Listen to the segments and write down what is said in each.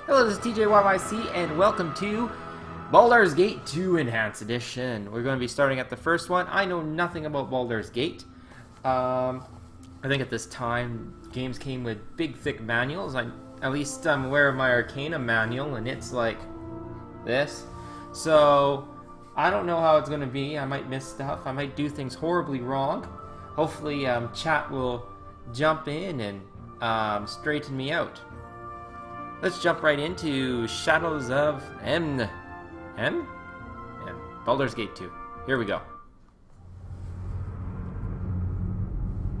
Hello, this is TJYYC, and welcome to Baldur's Gate 2 Enhanced Edition. We're going to be starting at the first one. I know nothing about Baldur's Gate. I think at this time, games came with big, thick manuals. At least I'm aware of my Arcana manual, and it's like this. So, I don't know how it's going to be. I might miss stuff. I might do things horribly wrong. Hopefully, chat will jump in and straighten me out. Let's jump right into Shadows of Baldur's Gate 2. Here we go.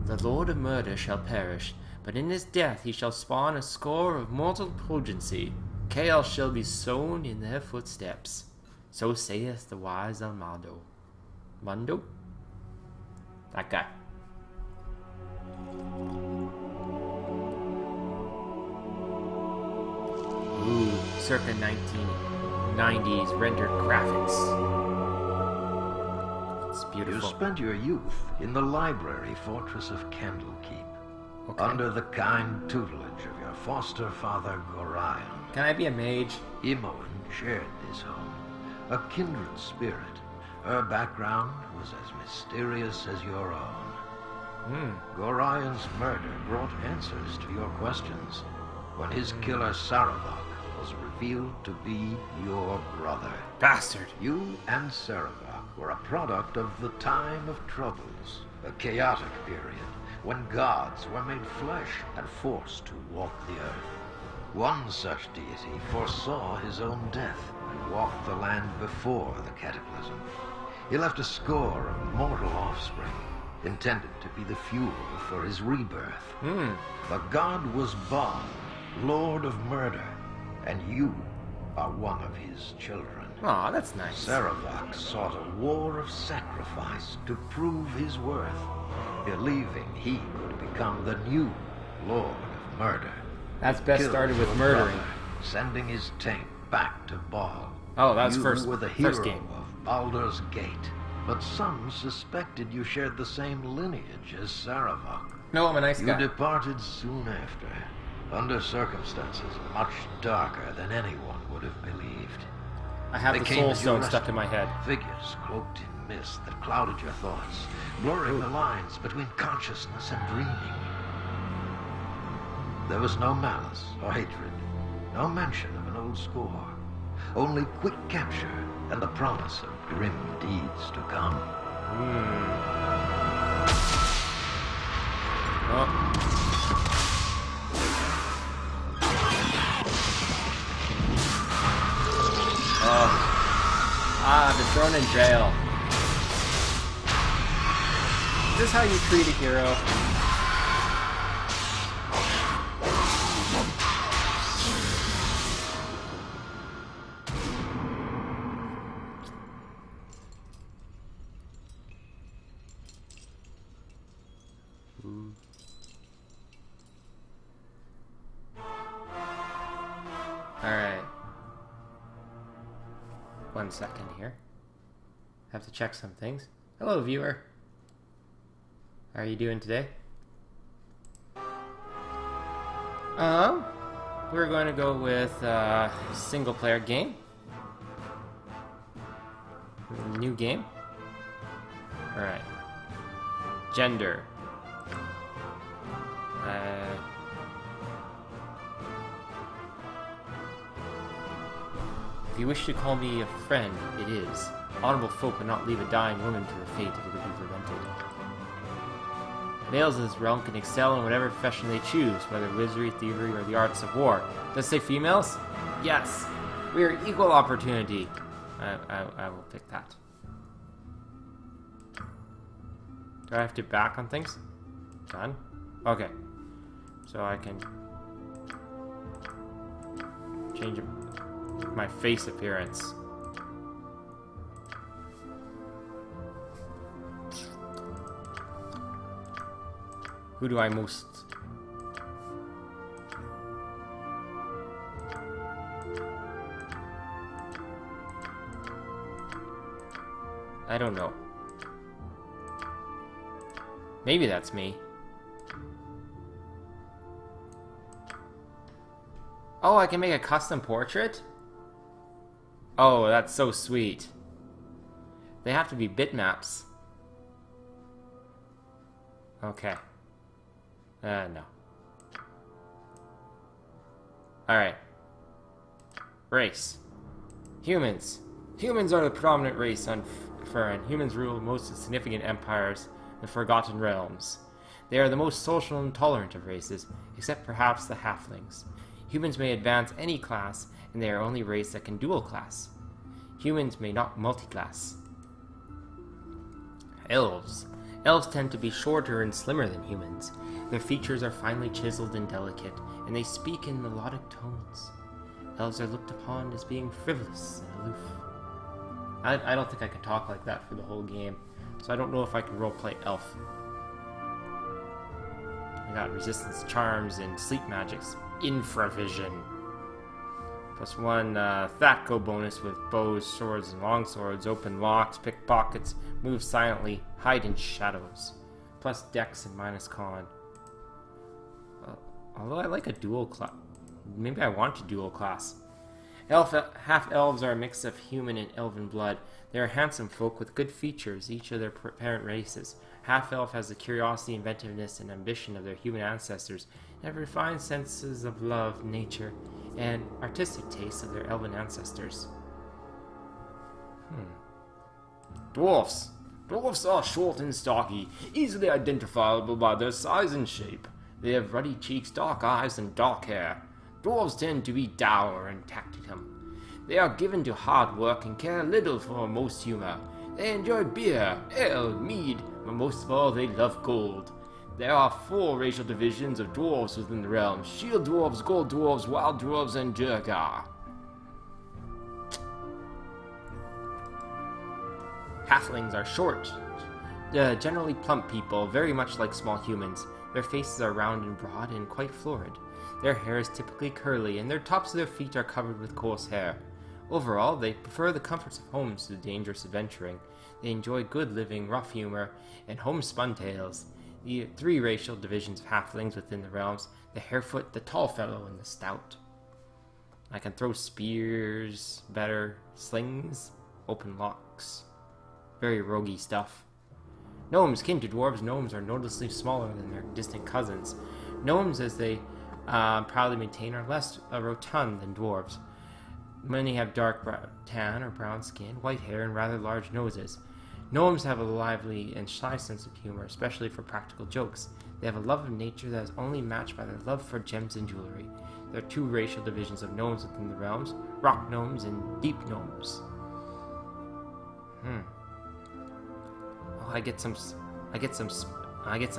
The Lord of Murder shall perish, but in his death he shall spawn a score of mortal potency. Chaos shall be sown in their footsteps. So saith the wise Almado. Mundo? That guy. Ooh, circa 1990s rendered graphics. It's beautiful. You spent your youth in the library fortress of Candlekeep, under the kind tutelage of your foster father Gorion. Can I be a mage? Imoen shared this home, a kindred spirit. Her background was as mysterious as your own. Gorion's murder brought answers to your questions when his killer Saravok was revealed to be your brother. Bastard! You and Saravok were a product of the time of troubles, a chaotic period when gods were made flesh and forced to walk the earth. One such deity foresaw his own death and walked the land before the cataclysm. He left a score of mortal offspring, intended to be the fuel for his rebirth. The god was Baldur, Lord of Murder, and you are one of his children. Aw, that's nice. Saravok sought a war of sacrifice to prove his worth, believing he could become the new Lord of Murder. That's best started with murdering. Brother, sending his taint back to Baal. Oh, that's you first were the hero game. of Baldur's Gate, but some suspected you shared the same lineage as Saravok. No, I'm a nice guy. You departed soon after, under circumstances much darker than anyone would have believed. I have the soul stone stuck in my head. Figures cloaked in mist that clouded your thoughts, blurring the lines between consciousness and dreaming. There was no malice or hatred, no mention of an old score, only quick capture and the promise of grim deeds to come. They're thrown in jail. Is this how you treat a hero? Alright. 1 second here. Have to check some things. Hello, viewer. How are you doing today? We're going to go with single player game. New game. Alright. Gender. If you wish to call me a friend, it is. Honorable folk would not leave a dying woman to her fate if it could be prevented. Males in this realm can excel in whatever profession they choose, whether wizardry, thievery, or the arts of war. Does it say females? Yes! We are equal opportunity. I will pick that. Do I have to back on things? Done? Okay. So I can change my face appearance. Who do I most... I don't know. Maybe that's me. Oh, I can make a custom portrait? Oh, that's so sweet. They have to be bitmaps. Okay. No. Alright. Race. Humans. Humans are the predominant race on Furin. Humans rule most of the significant empires in the Forgotten Realms. They are the most social and tolerant of races, except perhaps the halflings. Humans may advance any class, and they are only race that can dual class. Humans may not multiclass. Elves. Elves tend to be shorter and slimmer than humans. Their features are finely chiseled and delicate, and they speak in melodic tones. Elves are looked upon as being frivolous and aloof. I don't think I can talk like that for the whole game, so I don't know if I can roleplay elf. I got resistance charms and sleep magics. Infravision. +1 Thatko bonus with bows, swords, and longswords. Open locks, pickpockets, move silently, hide in shadows. Plus dex and minus con. Although I like a dual class. Maybe I want a dual class. Half-elves are a mix of human and elven blood. They are handsome folk with good features, each of their parent races. Half-elf has the curiosity, inventiveness, and ambition of their human ancestors, and have refined senses of love, nature, and artistic tastes of their elven ancestors. Dwarfs. Dwarfs are short and stocky, easily identifiable by their size and shape. They have ruddy cheeks, dark eyes, and dark hair. Dwarves tend to be dour and tacticum. They are given to hard work and care little for most humor. They enjoy beer, ale, mead, but most of all they love gold. There are 4 racial divisions of dwarves within the realm: shield dwarves, gold dwarves, wild dwarves, and Durgar. Halflings are short, generally plump people, very much like small humans. Their faces are round and broad and quite florid. Their hair is typically curly, and their tops of their feet are covered with coarse hair. Overall, they prefer the comforts of homes to dangerous adventuring. They enjoy good living, rough humor, and homespun tales. The 3 racial divisions of halflings within the realms: the harefoot, the tall fellow, and the stout. I can throw spears, better, slings, open locks. Very roguey stuff. Gnomes. Kin to dwarves, gnomes are noticeably smaller than their distant cousins. Gnomes, as they proudly maintain, are less rotund than dwarves. Many have dark tan or brown skin, white hair, and rather large noses. Gnomes have a lively and shy sense of humor, especially for practical jokes. They have a love of nature that is only matched by their love for gems and jewelry. There are 2 racial divisions of gnomes within the realms: rock gnomes and deep gnomes. Oh, I get some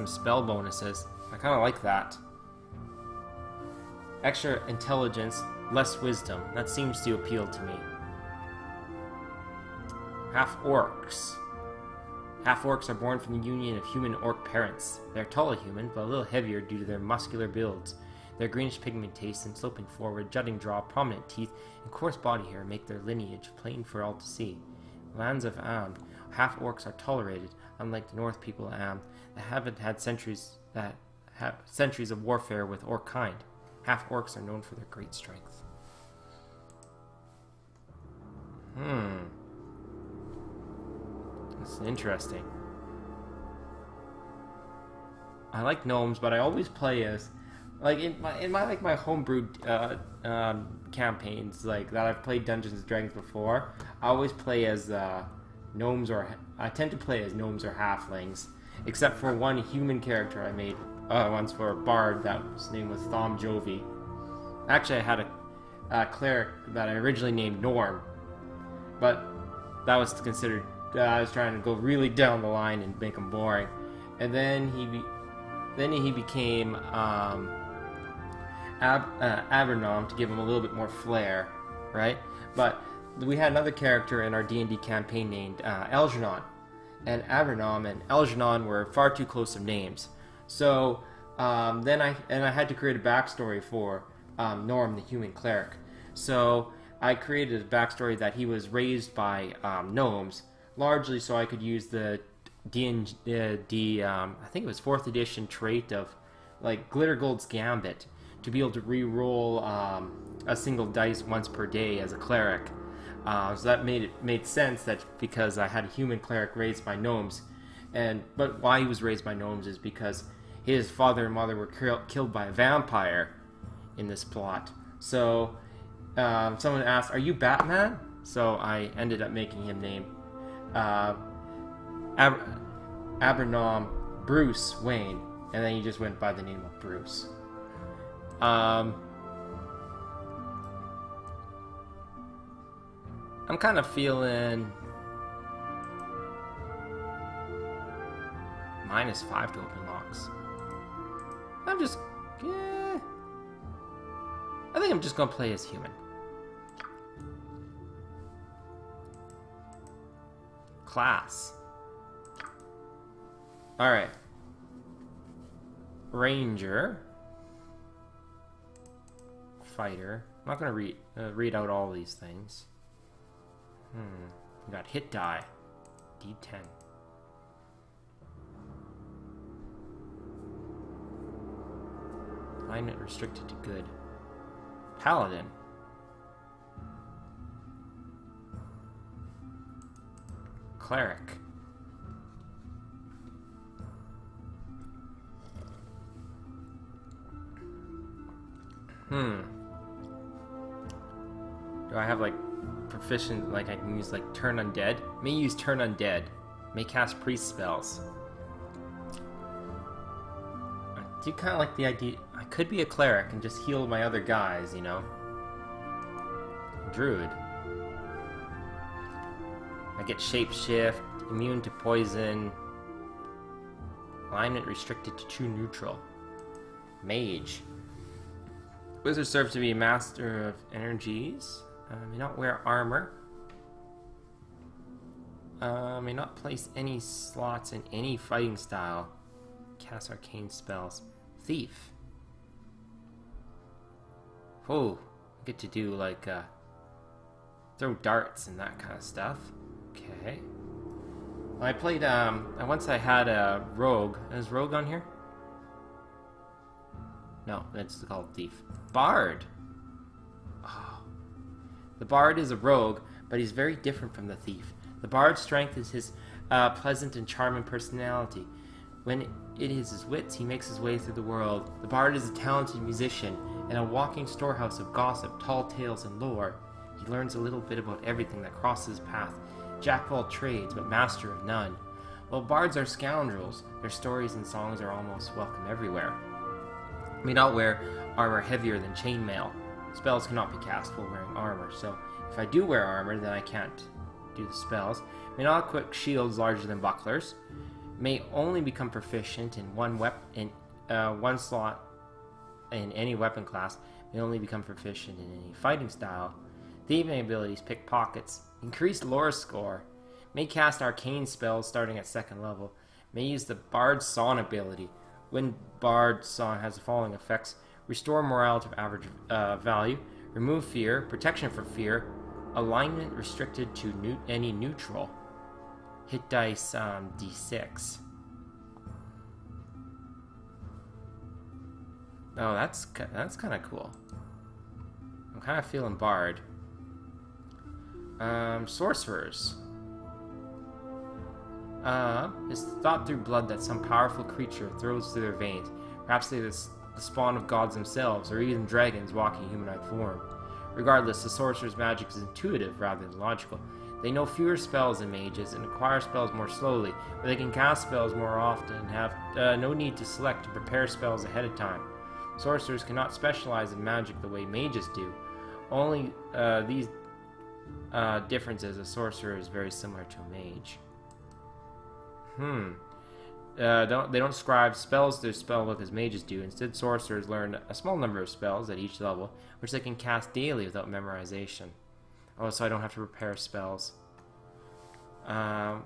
spell bonuses. I kind of like that. Extra intelligence, less wisdom. That seems to appeal to me. Half-orcs. Half-orcs are born from the union of human-orc parents. They are taller human, but a little heavier due to their muscular builds. Their greenish pigmentation, sloping forward, jutting jaw, prominent teeth, and coarse body hair make their lineage plain for all to see. Lands of Amn. Half-orcs are tolerated, unlike the North people of Amn that haven't had centuries of warfare with orc kind. Half-orcs are known for their great strength. That's interesting. I like gnomes, but I always play as, like in my homebrewed campaigns, like that I've played Dungeons and Dragons before. I always play as gnomes, or I tend to play as gnomes or halflings, except for one human character I made once for a bard his name was Thom Jovi. Actually, I had a cleric that I originally named Norm, but that was considered. I was trying to go really down the line and make him boring, and then he became Avernom to give him a little bit more flair, right? But we had another character in our D&D campaign named Elgenon, and Avernom and Elgenon were far too close of names. So then I had to create a backstory for Norm, the human cleric. So I created a backstory that he was raised by gnomes, largely so I could use the D&D, I think it was 4th edition trait of like Glitter Gold's Gambit to be able to re-roll a single dice once per day as a cleric. So that made sense, that because I had a human cleric raised by gnomes, but why he was raised by gnomes is because his father and mother were killed by a vampire in this plot. So someone asked, "Are you Batman?" So I ended up making him name Abernom Bruce Wayne, and then he just went by the name of Bruce. I'm kind of feeling -5 to open locks. I think I'm just gonna play as human. Class. Alright. Ranger. Fighter. I'm not gonna read out all these things. We got hit die. D10. Alignment restricted to good. Paladin. Cleric. Do I have like proficient, like I can use like turn undead? May use turn undead. May cast priest spells. I do kind of like the idea. I could be a cleric and just heal my other guys, you know. Druid. I get shapeshift, immune to poison. Alignment restricted to true neutral. Mage. Wizard serves to be a master of energies. May not wear armor. May not place any slots in any fighting style. Cast arcane spells. Thief. Oh, I get to do like throw darts and that kind of stuff. Okay. Well, I played once I had a rogue. Is rogue on here? No, that's called thief. Bard. Oh. The bard is a rogue, but he's very different from the thief. The bard's strength is his pleasant and charming personality. When it is his wits, he makes his way through the world. The bard is a talented musician and a walking storehouse of gossip, tall tales, and lore. He learns a little bit about everything that crosses his path. Jack of all trades, but master of none. While bards are scoundrels, their stories and songs are almost welcome everywhere. May not wear armor heavier than chainmail. Spells cannot be cast while wearing armor, so if I do wear armor, then I can't do the spells. May not equip shields larger than bucklers. May only become proficient in one slot in any weapon class. May only become proficient in any fighting style. Thieving abilities: pickpockets. Increased lore score. May cast arcane spells starting at 2nd level. May use the Bard's Song ability. When Bard's Song has the following effects: restore morale to average value, remove fear, protection from fear, alignment restricted to any neutral, hit dice d6. Oh, that's kind of cool. I'm kind of feeling Bard. Sorcerers. It's thought through blood that some powerful creature throws through their veins. Perhaps they are the spawn of gods themselves, or even dragons walking humanoid form. Regardless, the sorcerer's magic is intuitive rather than logical. They know fewer spells than mages and acquire spells more slowly, but they can cast spells more often and have no need to select to prepare spells ahead of time. Sorcerers cannot specialize in magic the way mages do. Only these differences, a sorcerer is very similar to a mage. They don't describe spells to their spell book as mages do. Instead, sorcerers learn a small number of spells at each level, which they can cast daily without memorization. Oh, so I don't have to prepare spells.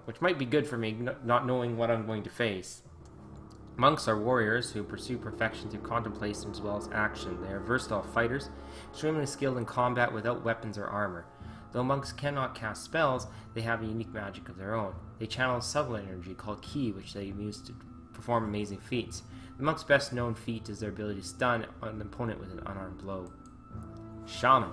Which might be good for me, not knowing what I'm going to face. Monks are warriors who pursue perfection through contemplation as well as action. They are versatile fighters, extremely skilled in combat without weapons or armor. Though monks cannot cast spells, they have a unique magic of their own. They channel subtle energy called ki, which they use to perform amazing feats. The monk's best known feat is their ability to stun an opponent with an unarmed blow. Shaman.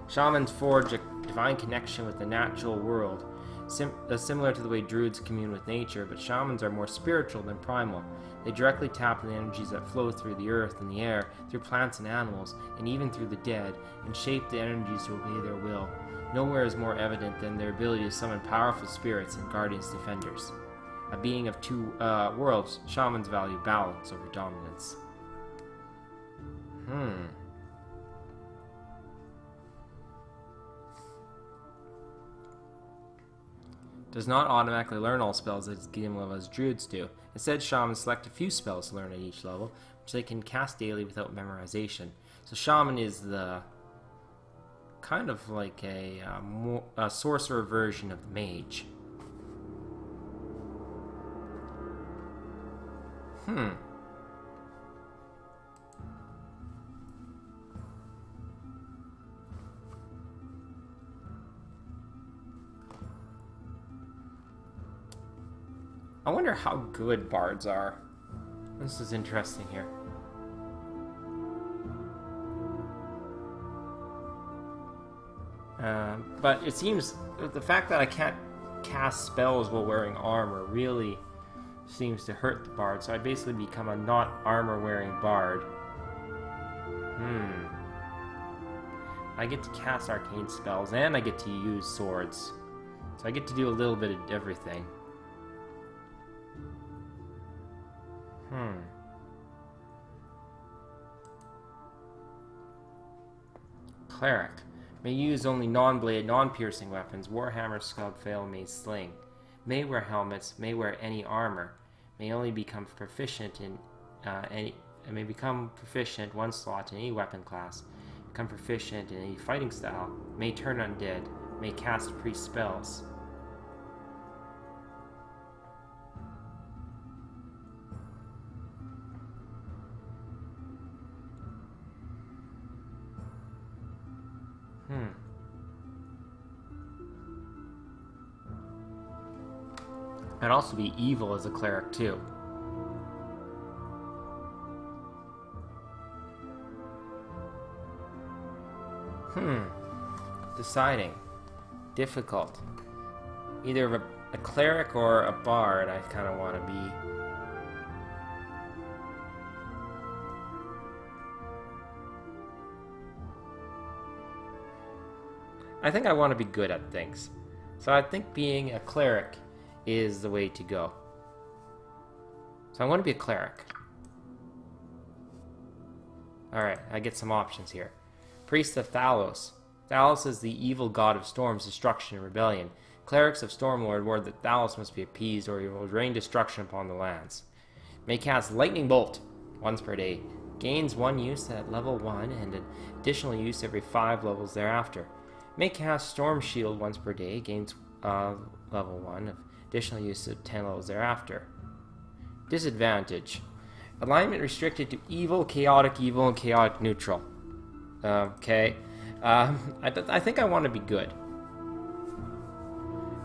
Shamans forge a divine connection with the natural world, similar to the way druids commune with nature, but shamans are more spiritual than primal. They directly tap the energies that flow through the earth and the air, through plants and animals, and even through the dead, and shape the energies to obey their will. Nowhere is more evident than their ability to summon powerful spirits and guardians defenders. A being of two worlds, shamans value balance over dominance. Does not automatically learn all spells at its game level as druids do. Instead, shamans select a few spells to learn at each level, which they can cast daily without memorization. So shaman is the kind of like a sorcerer version of the mage. I wonder how good bards are. This is interesting here. But it seems the fact that I can't cast spells while wearing armor really seems to hurt the bard, so I basically become a not armor-wearing bard. I get to cast arcane spells, and I get to use swords. So I get to do a little bit of everything. Cleric. May use only non-blade, non-piercing weapons, warhammer, scud, fail, mace, sling. May wear helmets, may wear any armor. May only become proficient in may become proficient one slot in any weapon class. Become proficient in any fighting style. May turn undead. May cast priest spells. I'd also be evil as a cleric, too. Deciding. Difficult. Either a cleric or a bard I kind of want to be. I think I want to be good at things. So I think being a cleric is the way to go. So I want to be a cleric. Alright, I get some options here. Priest of Thalos. Thalos is the evil god of storms, destruction, and rebellion. Clerics of Stormlord ward that Thalos must be appeased or he will rain destruction upon the lands. May cast Lightning Bolt once per day. Gains 1 use at level 1 and an additional use every 5 levels thereafter. May cast Storm Shield once per day. Gains level 1 of additional use of 10 levels thereafter. Disadvantage. Alignment restricted to evil, and chaotic neutral. Okay. I think I want to be good.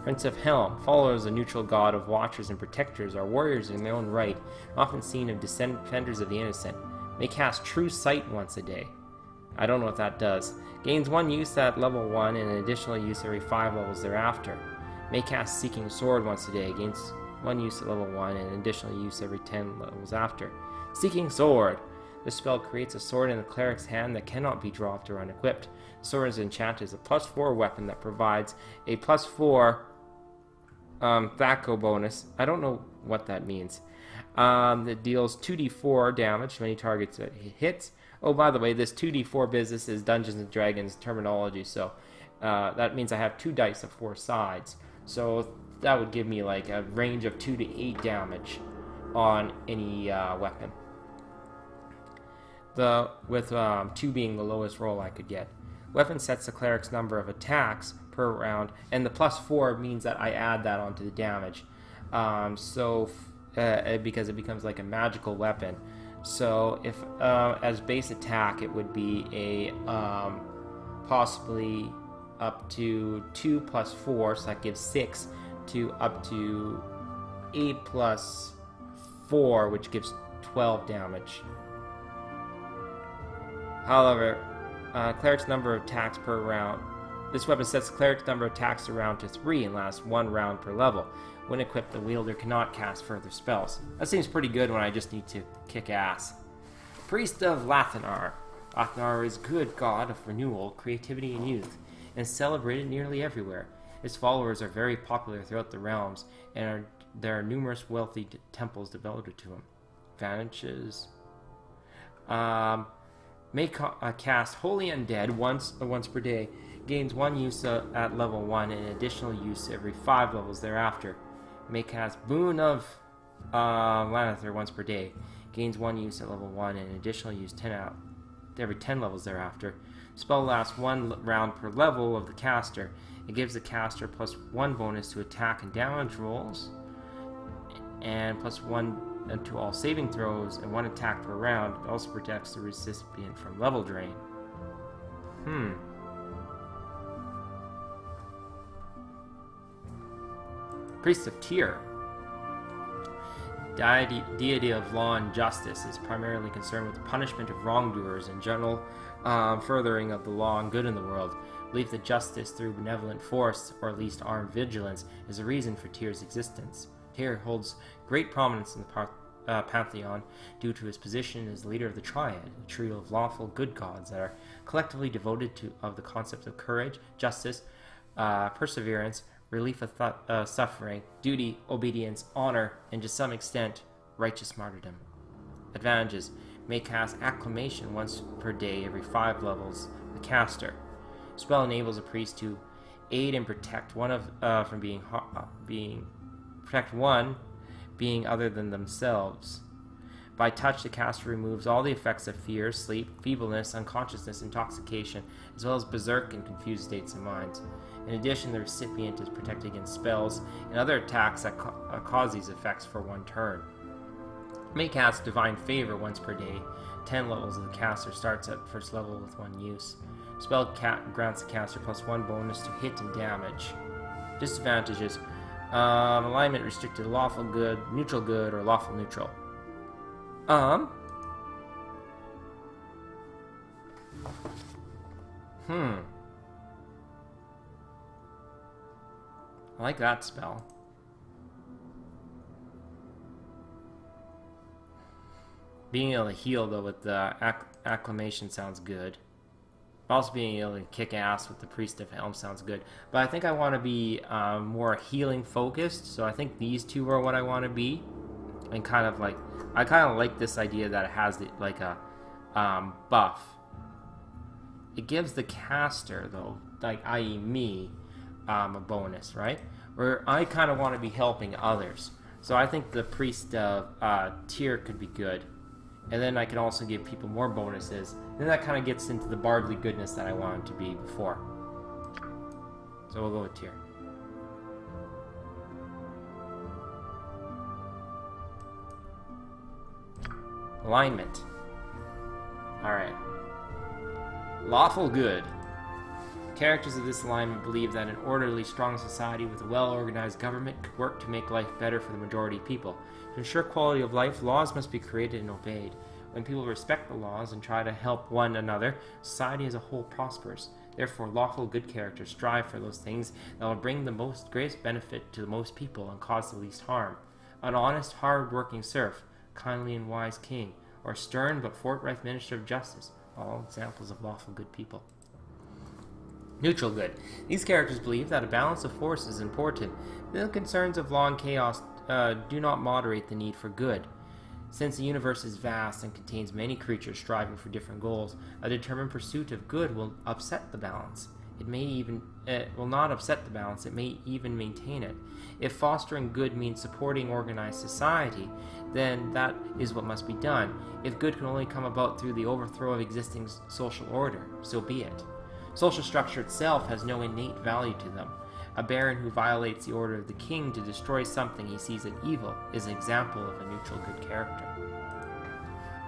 Prince of Helm. Followers, a neutral god of watchers and protectors, are warriors in their own right, often seen as defenders of the innocent. May cast True Sight once a day. I don't know what that does. Gains 1 use at level 1 and an additional use every 5 levels thereafter. May cast Seeking Sword once a day. Gains 1 use at level 1 and an additional use every 10 levels after. Seeking Sword. This spell creates a sword in the cleric's hand that cannot be dropped or unequipped. The sword is enchanted as a +4 weapon that provides a +4 Thaco bonus. I don't know what that means. That deals 2d4 damage to any targets that it hits. Oh, by the way, this 2d4 business is Dungeons & Dragons terminology, so that means I have 2 dice of 4 sides. So that would give me like a range of 2 to 8 damage on any weapon. With 2 being the lowest roll I could get. Weapon sets the cleric's number of attacks per round, and the +4 means that I add that onto the damage. Because it becomes like a magical weapon. So if as base attack, it would be a possibly up to 2 + 4, so that gives 6, to up to 8 + 4, which gives 12 damage. However, cleric's number of attacks per round. This weapon sets the cleric's number of attacks around to 3 and lasts 1 round per level. When equipped, the wielder cannot cast further spells. That seems pretty good when I just need to kick ass. Priest of Lathanar. Lathanar is good god of renewal, creativity, and youth, and celebrated nearly everywhere. His followers are very popular throughout the realms, and there are numerous wealthy temples devoted to him. Advantages. May cast Holy Undead once per day. Gains 1 use at level 1 and additional use every 5 levels thereafter. May cast Boon of Lanathar once per day. Gains 1 use at level 1 and additional use every 10 levels thereafter. Spell lasts 1 round per level of the caster. It gives the caster plus 1 bonus to attack and damage rolls, and plus 1 to all saving throws, and 1 attack per round. It also protects the recipient from level drain. Priest of Tyr. Deity of law and justice, is primarily concerned with the punishment of wrongdoers and general furthering of the law and good in the world. Belief that justice through benevolent force, or at least armed vigilance, is the reason for Tyr's existence. Tyr holds great prominence in the pantheon due to his position as leader of the Triad, a trio of lawful good gods that are collectively devoted of the concept of courage, justice, perseverance, relief of suffering, duty, obedience, honor, and to some extent, righteous martyrdom. Advantages. May cast Acclamation once per day every 5 levels. The caster. Spell enables a priest to aid and protect one from protect one being other than themselves. By touch, the caster removes all the effects of fear, sleep, feebleness, unconsciousness, intoxication, as well as berserk and confused states of mind. In addition, the recipient is protected against spells and other attacks that cause these effects for 1 turn. May cast Divine Favor once per day. 10 levels of the caster starts at first level with 1 use. Spell grants the caster plus 1 bonus to hit and damage. Disadvantages. Alignment restricted to lawful good, or lawful neutral. I like that spell. Being able to heal, though, with the Acclamation sounds good. Also being able to kick ass with the Priest of Helm sounds good. But I think I want to be more healing focused, so I think these 2 are what I want to be. And kind of like, I kind of like this idea that it has like a buff. It gives the caster, though, like i.e. me, a bonus, right? Where I kind of want to be helping others. So I think the Priest of Tyr could be good. And then I can also give people more bonuses. And then that kind of gets into the bardly goodness that I wanted to be before. So we'll go with Tyr. Alignment. Alright. Lawful good. Characters of this alignment believe that an orderly, strong society with a well-organized government could work to make life better for the majority of people. To ensure quality of life, laws must be created and obeyed. When people respect the laws and try to help one another, society as a whole prospers. Therefore, lawful good characters strive for those things that will bring the greatest benefit to the most people and cause the least harm. An honest, hard-working serf, kindly and wise king, or stern but forthright minister of justice, all examples of lawful good people. Neutral good. These characters believe that a balance of force is important. The concerns of law and chaos do not moderate the need for good. Since the universe is vast and contains many creatures striving for different goals, a determined pursuit of good will upset the balance. It will not upset the balance, it may even maintain it. If fostering good means supporting organized society, then that is what must be done. If good can only come about through the overthrow of existing social order, so be it. Social structure itself has no innate value to them. A baron who violates the order of the king to destroy something he sees as evil is an example of a neutral good character.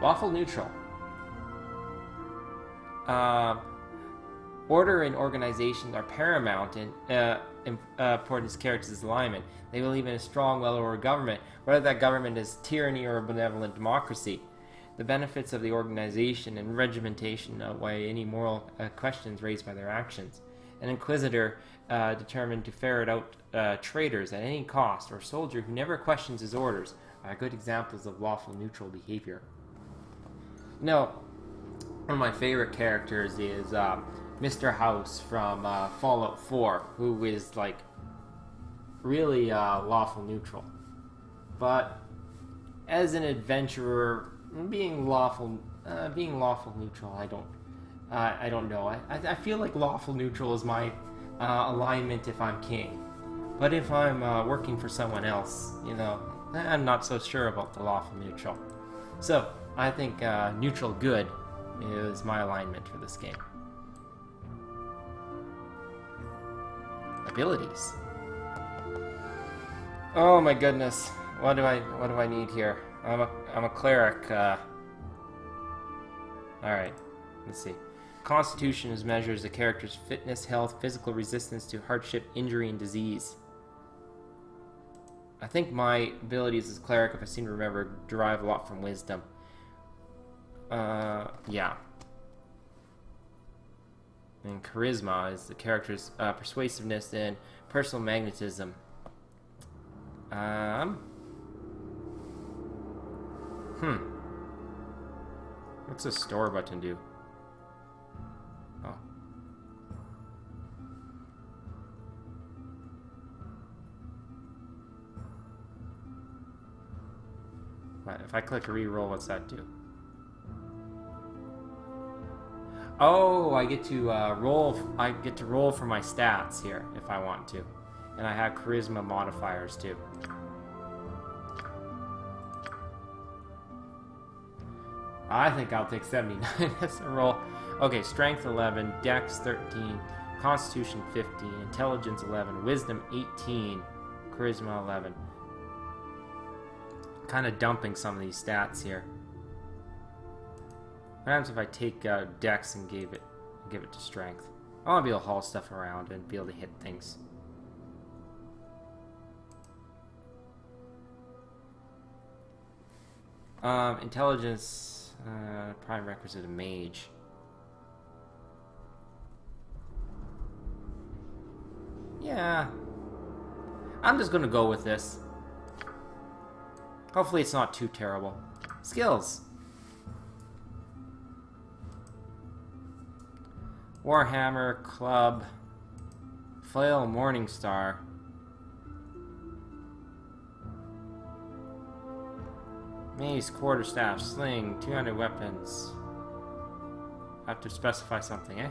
Lawful neutral. Order and organization are paramount in importance to characters' alignment. They believe in a strong, well-ordered government, whether that government is tyranny or a benevolent democracy. The benefits of the organization and regimentation outweigh any moral questions raised by their actions. An inquisitor determined to ferret out traitors at any cost, or a soldier who never questions his orders, are good examples of lawful neutral behavior. Now, one of my favorite characters is Mr. House from Fallout 4, who is like really lawful neutral. But as an adventurer, being lawful neutral, I don't know. I feel like lawful neutral is my alignment if I'm king. But if I'm working for someone else, you know, I'm not so sure about the lawful neutral. So I think neutral good is my alignment for this game. Abilities. Oh my goodness. What do I need here? I'm a cleric. Alright, let's see. Constitution is measures a character's fitness, health, physical resistance to hardship, injury, and disease. I think my abilities as a cleric, if I seem to remember, derive a lot from wisdom. Yeah. And charisma is the character's persuasiveness and personal magnetism. What's the store button do? Oh. What, if I click re-roll, what's that do? Oh, I get to roll. I get to roll for my stats here if I want to, and I have charisma modifiers too. I think I'll take 79 as a roll. Okay, strength 11, dex 13, constitution 15, intelligence 11, wisdom 18, charisma 11. Kind of dumping some of these stats here. What happens if I take dex and give it to strength? I want to be able to haul stuff around and be able to hit things. Intelligence, prime requisite of mage. Yeah, I'm just gonna go with this. Hopefully it's not too terrible. Skills. Warhammer, club, flail, Morningstar. Mace, quarterstaff, sling, 200 weapons. I have to specify something, eh?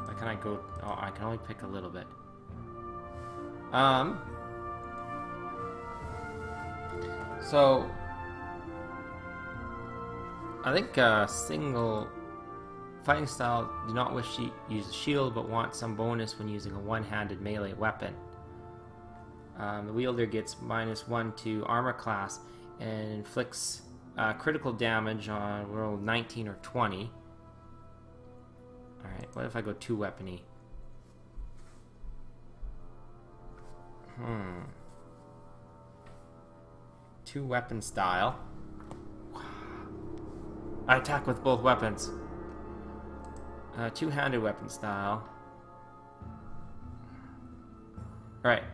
Why can I go? Oh, I can only pick a little bit. So I think single fighting style do not wish to use a shield, but want some bonus when using a one-handed melee weapon. The wielder gets -1 to armor class and inflicts critical damage on roll 19 or 20. Alright, what if I go 2-weapony? Two-weapon style. I attack with both weapons. Two-handed weapon style. Alright.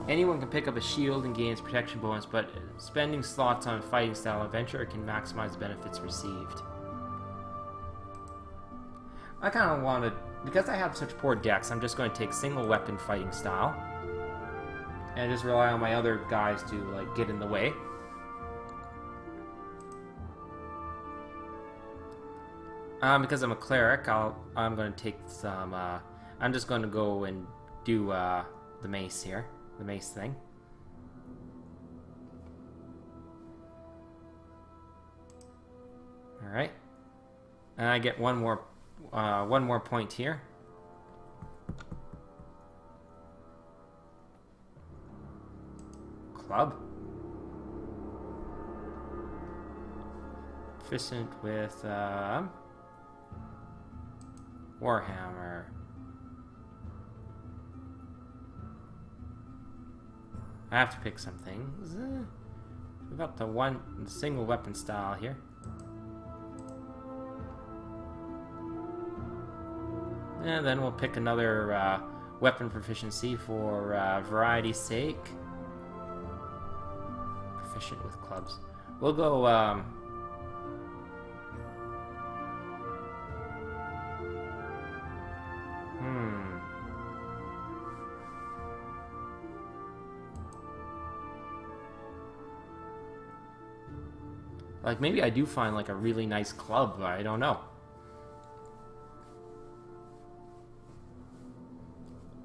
Anyone can pick up a shield and gains protection bonus, but spending slots on a fighting style adventurer can maximize benefits received. I kind of want to, because I have such poor decks, I'm just going to take single weapon fighting style and just rely on my other guys to like get in the way. Because I'm a cleric, I'm going to take some. I'm just going to go and do the mace here, the mace thing. All right, and I get one more one more point here. Club. Proficient with Warhammer. I have to pick some things. We've got the single weapon style here. And then we'll pick another weapon proficiency for variety's sake. Proficient with clubs. We'll go like, maybe I do find, like, a really nice club, but I don't know.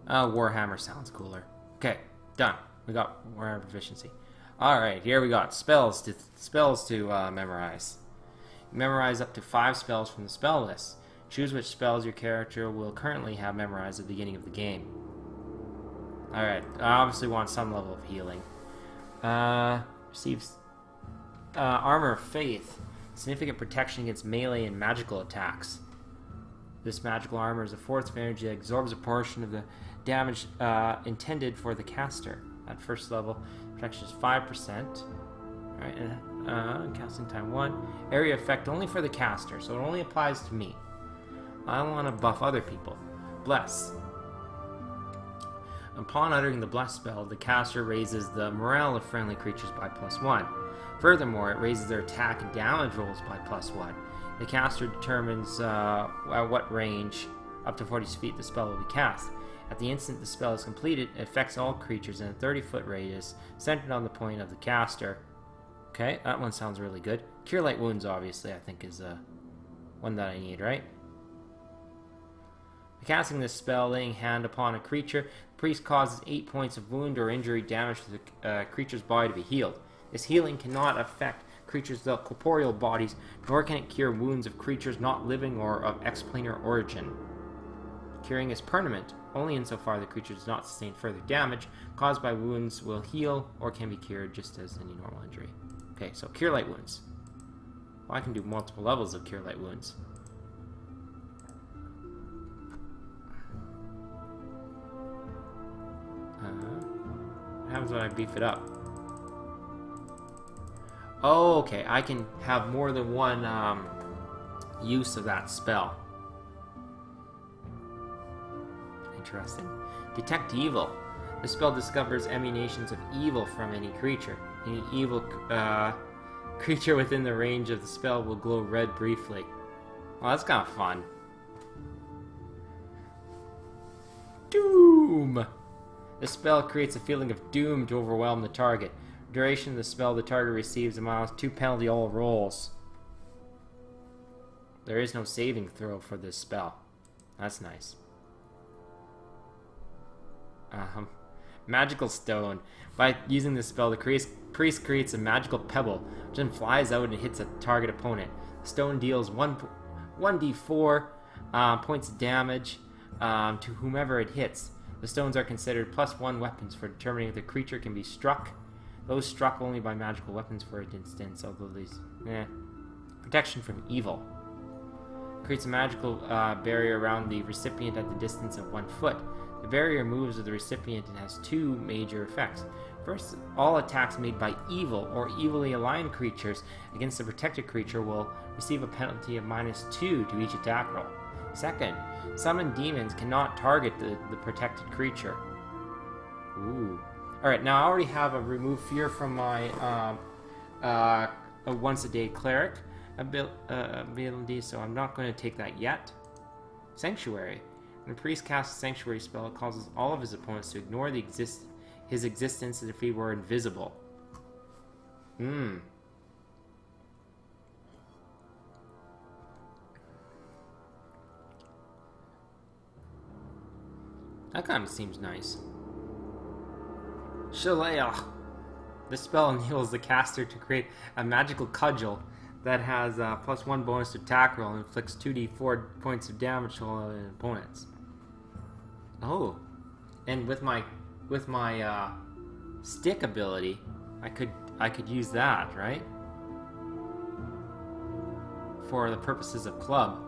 Warhammer sounds cooler. Okay, done. We got Warhammer proficiency. Alright, here we got spells to memorize. Memorize up to 5 spells from the spell list. Choose which spells your character will currently have memorized at the beginning of the game. Alright, I obviously want some level of healing. Receives Armor of Faith. Significant protection against melee and magical attacks. This magical armor is a force of energy that absorbs a portion of the damage intended for the caster. At first level, protection is 5%. Alright, casting time 1. Area effect only for the caster, so it only applies to me. I don't want to buff other people. Bless. Upon uttering the Bless spell, the caster raises the morale of friendly creatures by +1. Furthermore, it raises their attack and damage rolls by +1. The caster determines at what range, up to 40 feet, the spell will be cast. At the instant the spell is completed, it affects all creatures in a 30-foot radius, centered on the point of the caster. Okay, that one sounds really good. Cure Light Wounds, obviously, I think is one that I need, right? By casting this spell, laying hand upon a creature, the priest causes 8 points of wound or injury damage to the creature's body to be healed. This healing cannot affect creatures with corporeal bodies, nor can it cure wounds of creatures not living or of explanar origin. Curing is permanent. Only insofar the creature does not sustain further damage caused by wounds will heal or can be cured just as any normal injury. Okay, so Cure Light Wounds. Well, I can do multiple levels of Cure Light Wounds. What happens when I beef it up? Oh, okay, I can have more than one use of that spell. Interesting. Detect Evil. The spell discovers emanations of evil from any creature. Any evil creature within the range of the spell will glow red briefly. Well, that's kind of fun. Doom! The spell creates a feeling of doom to overwhelm the target. Duration of the spell, the target receives a -2 penalty all rolls. There is no saving throw for this spell. That's nice. Magical Stone. By using this spell, the priest creates a magical pebble, which then flies out and hits a target opponent. The stone deals 1d4 points of damage to whomever it hits. The stones are considered +1 weapons for determining if the creature can be struck. Those struck only by magical weapons, for instance, although these... Protection from evil. Creates a magical barrier around the recipient at the distance of 1 foot. The barrier moves with the recipient and has 2 major effects. First, all attacks made by evil or evilly aligned creatures against the protected creature will receive a penalty of -2 to each attack roll. Second, summoned demons cannot target the protected creature. Ooh. Alright, now I already have a remove fear from my a once-a-day cleric ability, so I'm not going to take that yet. Sanctuary. When the priest casts a sanctuary spell, it causes all of his opponents to ignore his existence as if he were invisible. That kind of seems nice. Shillelagh. This spell enables the caster to create a magical cudgel that has +1 bonus to attack roll and inflicts 2d4 points of damage to all opponents. Oh, and with my stick ability, I could use that, right? For the purposes of club.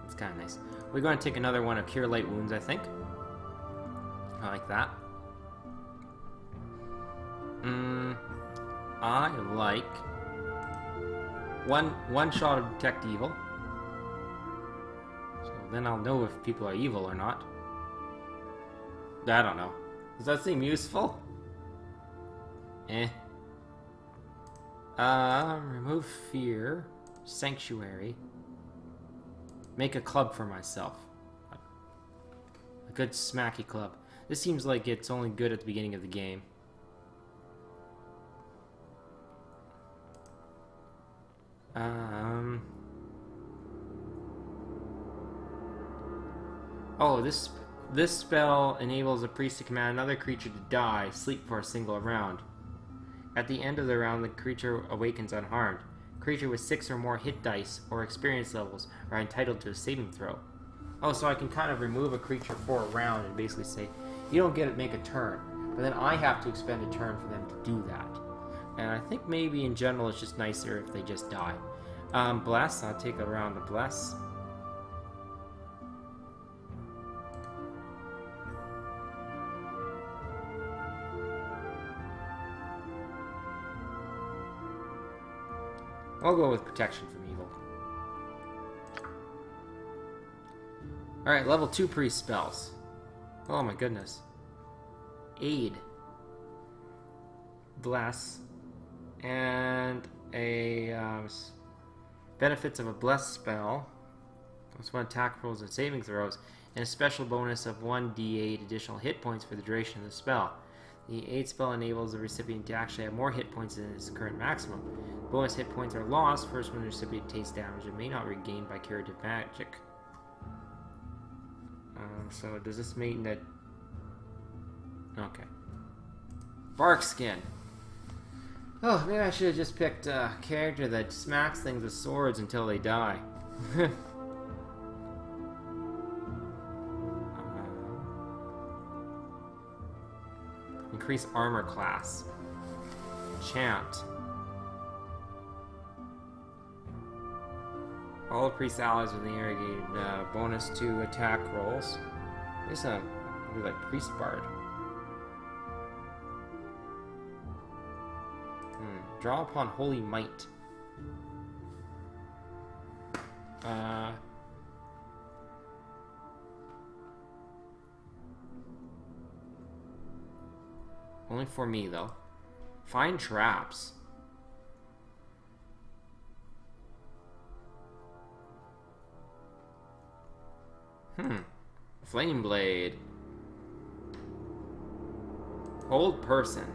That's kind of nice. We're going to take another one of Cure Light Wounds, I think. I like that. I like one shot of Detect Evil. So then I'll know if people are evil or not. I don't know. Does that seem useful? Remove Fear. Sanctuary. Make a club for myself. A good smacky club. This seems like it's only good at the beginning of the game. Oh, this spell enables a priest to command another creature to die, sleep for a single round. At the end of the round, the creature awakens unharmed. Creature with 6 or more hit dice or experience levels are entitled to a saving throw. Oh, so I can kind of remove a creature for a round and basically say, you don't get to make a turn, but then I have to expend a turn for them to do that. And I think maybe in general it's just nicer if they just die. Bless, I'll take a round to bless. I'll go with protection from evil. Alright, level 2 priest spells. Oh my goodness. Aid. Bless. And a benefits of a bless spell. +1 attack rolls and saving throws. And a special bonus of 1d8 additional hit points for the duration of the spell. The aid spell enables the recipient to actually have more hit points than his current maximum. Bonus hit points are lost first when the recipient takes damage and may not regain by curative magic. So does this mean that... Okay. Bark Skin. Oh, maybe I should have just picked a character that smacks things with swords until they die. Increase armor class. Chant. All priest allies with the area gain bonus to attack rolls. This is like priest bard. Draw upon holy might. Only for me though. Find traps. Flame blade. Old person.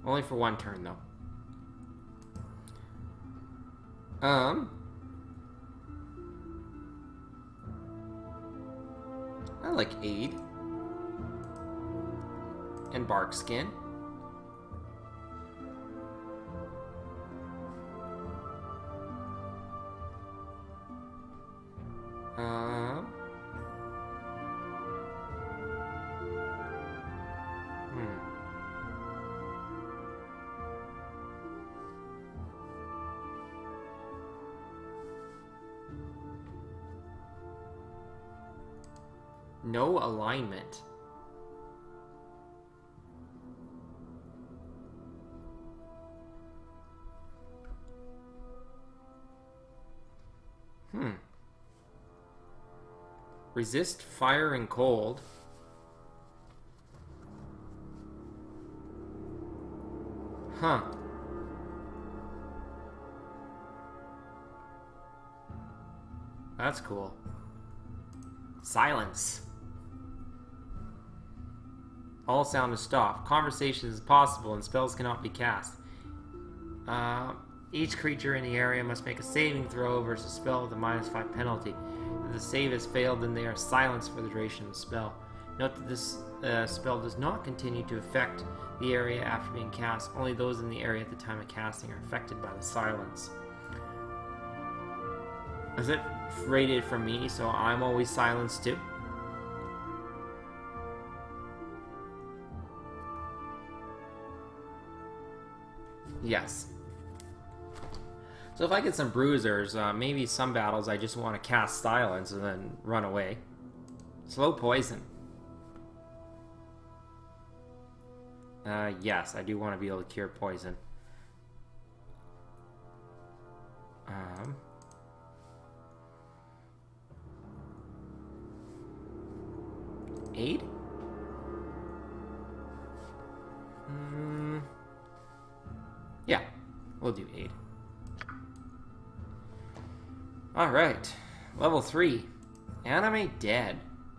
Only for one turn though. I like aid. And bark skin. No alignment. Resist fire and cold. Huh. That's cool. Silence. All sound is stopped. Conversation is possible and spells cannot be cast. Each creature in the area must make a saving throw versus spell with a -5 penalty. If the save has failed, then they are silenced for the duration of the spell. Note that this spell does not continue to affect the area after being cast. Only those in the area at the time of casting are affected by the silence. Is it rated for me, so I'm always silenced too? Yes. So if I get some bruisers, maybe some battles I just want to cast silence and then run away. Slow poison. Yes, I do want to be able to cure poison. Aid? Yeah, we'll do aid. Alright, level 3. Animate Dead.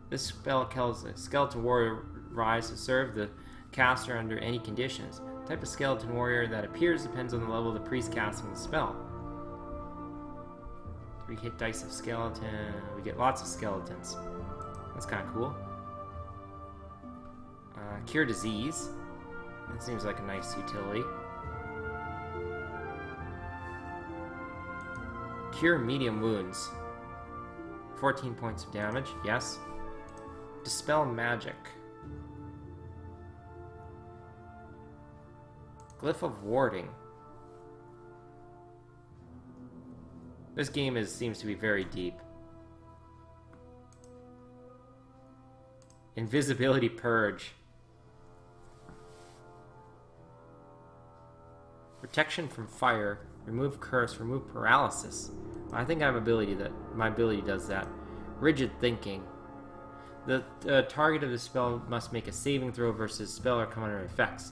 This spell tells a skeleton warrior rise to serve the caster under any conditions. The type of skeleton warrior that appears depends on the level of the priest casting the spell. 3 hit dice of skeleton. We get lots of skeletons. That's kind of cool. Cure disease. That seems like a nice utility. Cure medium wounds. 14 points of damage, yes. Dispel magic. Glyph of warding. This game seems to be very deep. Invisibility purge. Protection from fire. Remove curse. Remove paralysis. I think I have ability that my ability does that. Rigid thinking. The target of the spell must make a saving throw versus spell or come under effects.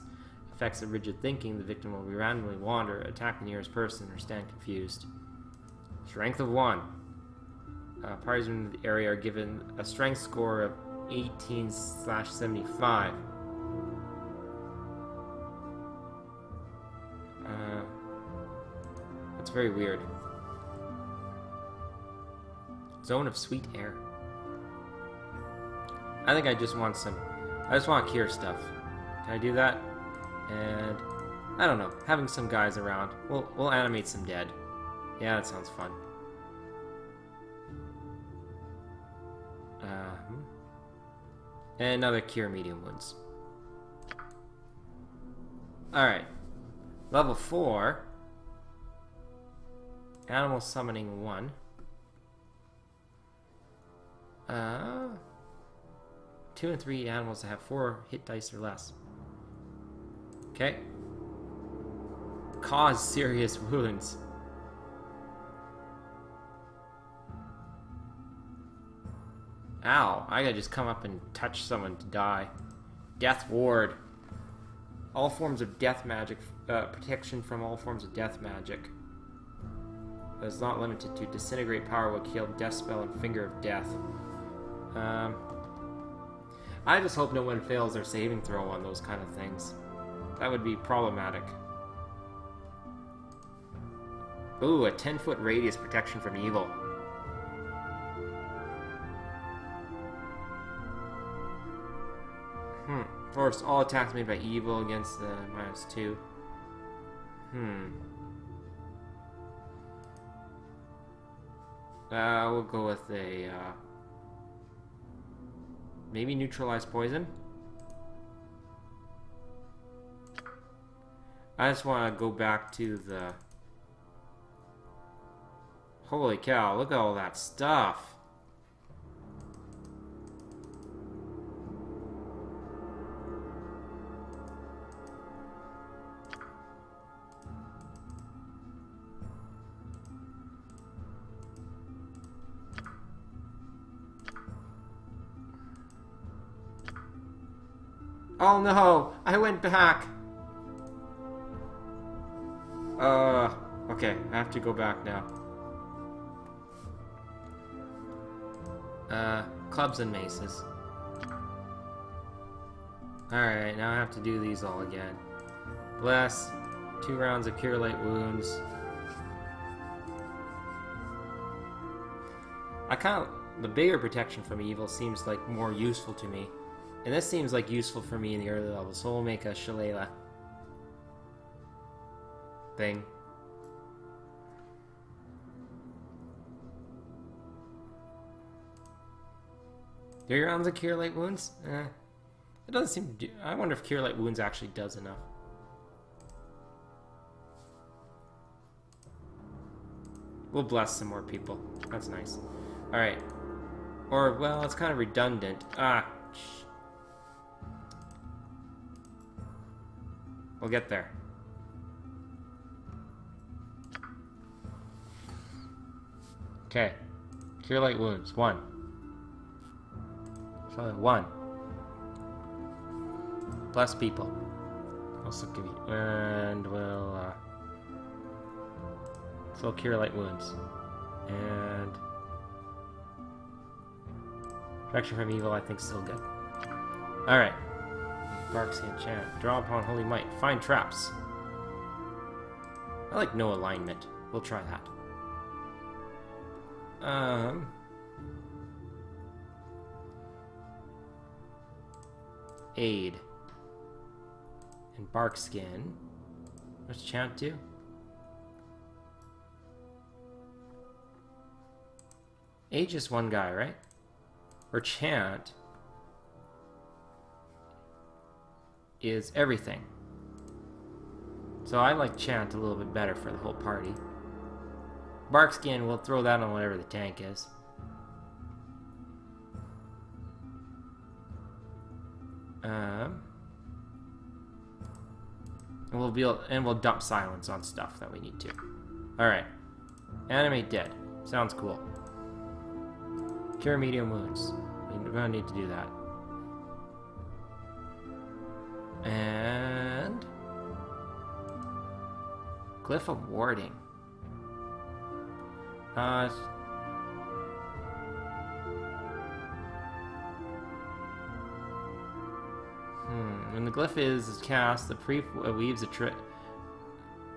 Effects of rigid thinking, the victim will be randomly wander, attack the nearest person, or stand confused. Strength of 1. Parties in the area are given a strength score of 18/75. That's very weird. Zone of sweet air. I think I just want to cure stuff. Can I do that? And I don't know, having some guys around. We'll animate some dead. Yeah, that sounds fun. And another cure medium wounds. Alright. Level 4. Animal summoning 1. 2 and 3 animals that have 4 hit dice or less. Okay. Cause serious wounds. Ow, I gotta just come up and touch someone to die. Death ward. All forms of death magic, protection from all forms of death magic. But it's not limited to disintegrate power will kill, death spell, and finger of death. I just hope no one fails their saving throw on those kind of things. That would be problematic. Ooh, a 10-foot radius protection from evil. Force all attacks made by evil against the -2. We'll go with a, maybe neutralize poison? I just want to go back to the... Holy cow, look at all that stuff! Oh no! I went back! Okay, I have to go back now. Clubs and maces. Alright, now I have to do these all again. Bless. 2 rounds of Cure Light Wounds. The bigger protection from evil seems like more useful to me. And this seems like useful for me in the early levels, so we'll make a shillelagh thing. Do your rounds of Cure Light Wounds? It doesn't seem to do... I wonder if Cure Light Wounds actually does enough. We'll bless some more people. That's nice. Alright. Or, well, it's kind of redundant. We'll get there. Okay. Cure Light Wounds. 1. So 1. Bless people. Also give you... And we'll, so Cure Light Wounds. And... Protection from Evil, I think, is still good. Alright. Barks the enchant. Draw upon Holy Might. Find traps. I like no alignment. We'll try that. Aid. And Bark Skin. What's Chant do? Aid just one guy, right? Or Chant is everything. So I like Chant a little bit better for the whole party. Bark Skin, we'll throw that on whatever the tank is. And we'll dump silence on stuff that we need to. Alright. Animate dead. Sounds cool. Cure medium wounds. We're gonna need to do that. And... Glyph of Warding. When the glyph is cast, the priest weaves a trick.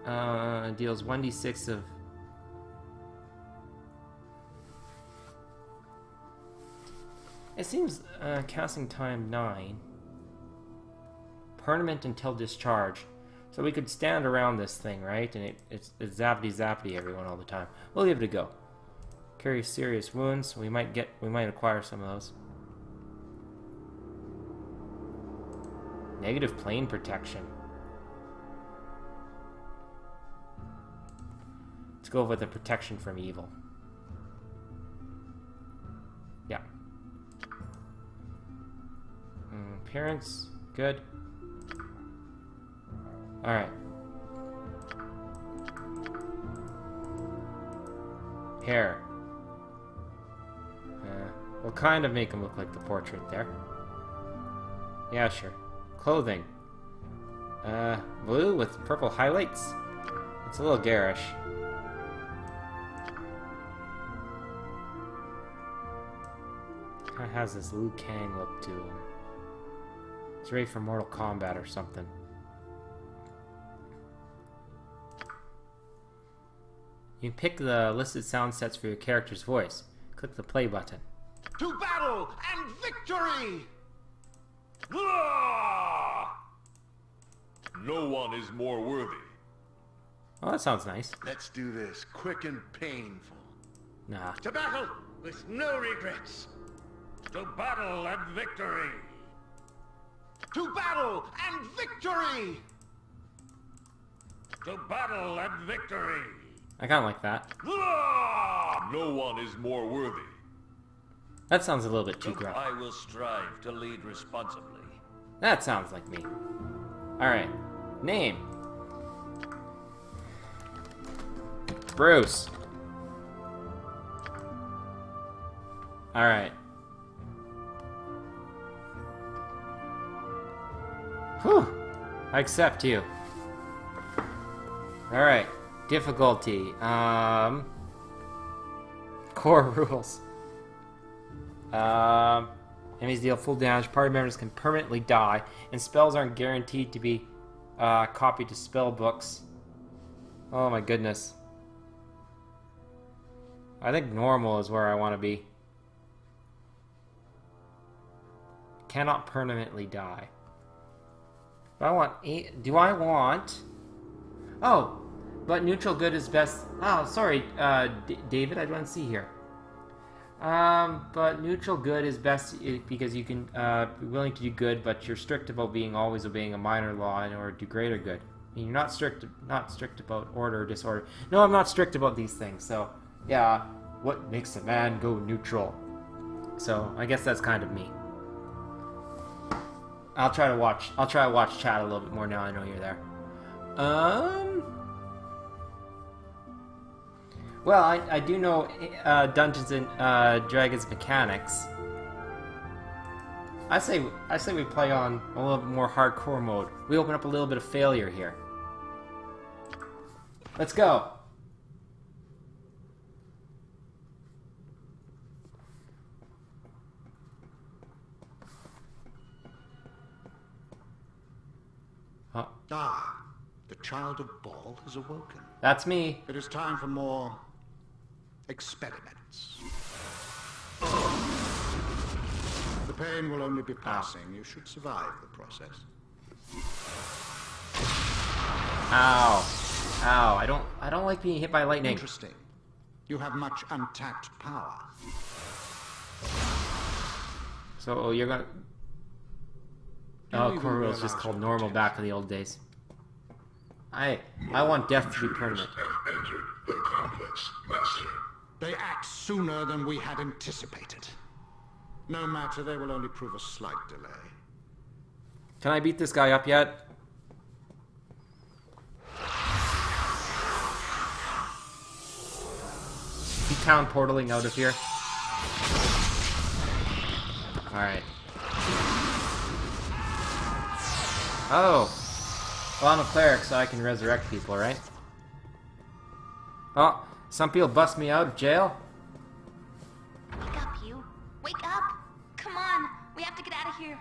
Deals 1d6 of... It seems casting time 9. Permanent until discharge. So we could stand around this thing, right? And it's zappity everyone all the time. We'll give it a go. Carries serious wounds. We might acquire some of those. Negative plane protection. Let's go with a protection from evil. Yeah. Appearance, good. Alright. Hair. We'll kind of make him look like the portrait there. Yeah, sure. Clothing. Blue with purple highlights. It's a little garish. Kind of has this Liu Kang look to him. It's ready for Mortal Kombat or something. You can pick the listed sound sets for your character's voice. Click the play button. To battle and victory! No one is more worthy. Oh, that sounds nice. Let's do this quick and painful. Nah. To battle with no regrets. To battle and victory. To battle and victory! To battle and victory. I kind of like that. No one is more worthy. That sounds a little bit too gruff. I will strive to lead responsibly. That sounds like me. Alright. Name. Bruce. Alright. Whew. I accept you. Alright. Difficulty. Core rules. Enemies deal full damage. Party members can permanently die, and spells aren't guaranteed to be copied to spell books. Oh my goodness. I think normal is where I want to be. cannot permanently die. But I want 8. Do I want? Oh, but neutral good is best. Oh, sorry, David. I don't see here. But neutral good is best because you can be willing to do good, but you're strict about being always obeying a minor law in order to do greater good. I mean, you're not strict about order or disorder. No, I'm not strict about these things. So, yeah, what makes a man go neutral? So, I guess that's kind of me. I'll try to watch chat a little bit more now I know you're there. Well, I do know Dungeons and Dragons mechanics. I say we play on a little bit more hardcore mode. We open up a little bit of failure here. Let's go. Huh. Ah, the child of Baal has awoken. That's me. It is time for more experiments. The pain will only be passing. You should survive the process. Ow. Ow. I don't like being hit by lightning. Interesting. You have much untapped power. So you're gonna... Oh, Cornwall's just called normal back in the old days. I want death to be permanent. Entered the complex, Master. They act sooner than we had anticipated. No matter, they will only prove a slight delay. Can I beat this guy up yet? He town portaling out of here. Alright. Oh. Well, I'm a cleric, so I can resurrect people, right? Oh, some people bust me out of jail? Wake up, you. Wake up! Come on! We have to get out of here.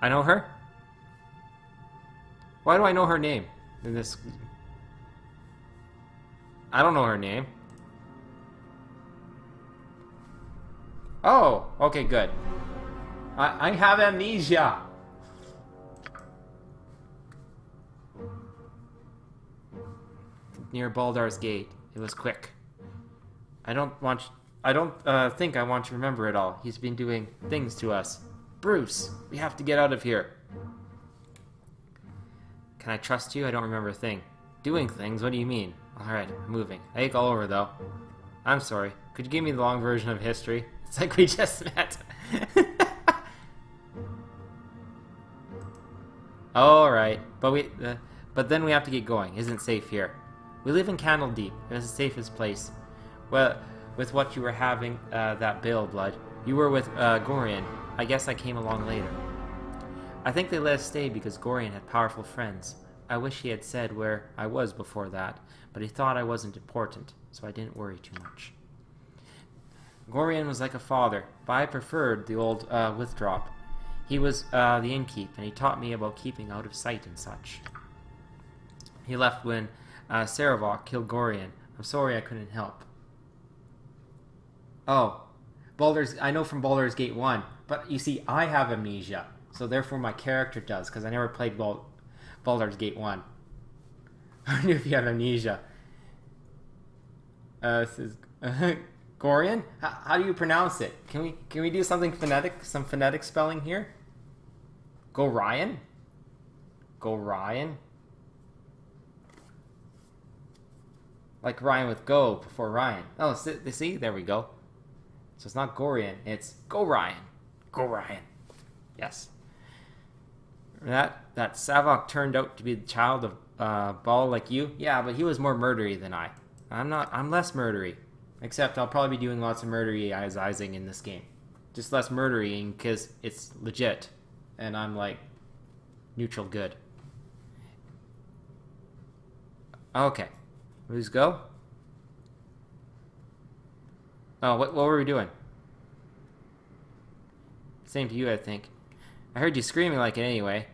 I know her? Why do I know her name in this? I don't know her name. Oh, okay, good. I have amnesia. Near Baldur's Gate. It was quick. I don't think I want to remember it all. He's been doing things to us. Bruce, we have to get out of here. Can I trust you? I don't remember a thing. Doing things? What do you mean? Alright, I'm moving. I ache all over, though. I'm sorry. Could you give me the long version of history? It's like we just met. Alright, but then we have to get going. Isn't safe here. We live in Candledeep. It's the safest place. Well, with what you were having, that Bale blood. You were with, Gorian. I guess I came along later. I think they let us stay because Gorian had powerful friends. I wish he had said where I was before that, but he thought I wasn't important, so I didn't worry too much. Gorian was like a father, but I preferred the old, Withdrop. He was, the innkeep, and he taught me about keeping out of sight and such. He left when, Saravok killed Gorian. I'm sorry I couldn't help. Oh, I know from Baldur's Gate 1, but you see, I have amnesia, so therefore my character does, because I never played Baldur's Gate 1. I knew if you have amnesia. This is Gorian? How do you pronounce it? Can we do something phonetic, some phonetic spelling here? Go Ryan? Go Ryan? Like Ryan with go before Ryan. Oh, see? There we go. So it's not Gorian, it's Go Ryan. Go Ryan. Yes. That Savok turned out to be the child of Baal like you? Yeah, but he was more murdery than I. I'm less murdery. Except I'll probably be doing lots of murdery-izing in this game. Just less murdering because it's legit. And I'm like neutral good. Okay. Who's go? Oh, what were we doing? Same to you, I think. I heard you screaming like it anyway.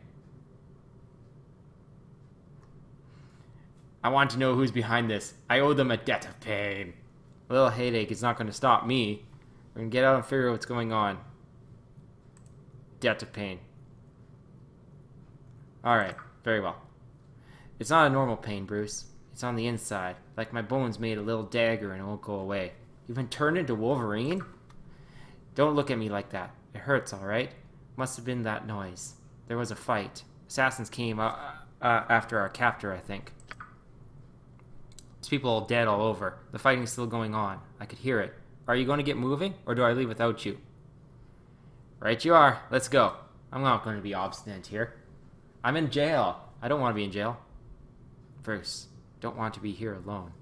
I want to know who's behind this. I owe them a debt of pain. A little headache is not going to stop me. We're gonna get out and figure out what's going on. Death of pain. Alright, very well. It's not a normal pain, Bruce. It's on the inside. Like my bones made a little dagger and it won't go away. You've been turned into Wolverine? Don't look at me like that. It hurts, alright? Must have been that noise. There was a fight. Assassins came after our captor, I think. There's people all dead all over. The fighting's still going on. I could hear it. Are you going to get moving, or do I leave without you? Right you are. Let's go. I'm not going to be obstinate here. I'm in jail. I don't want to be in jail. Bruce, don't want to be here alone.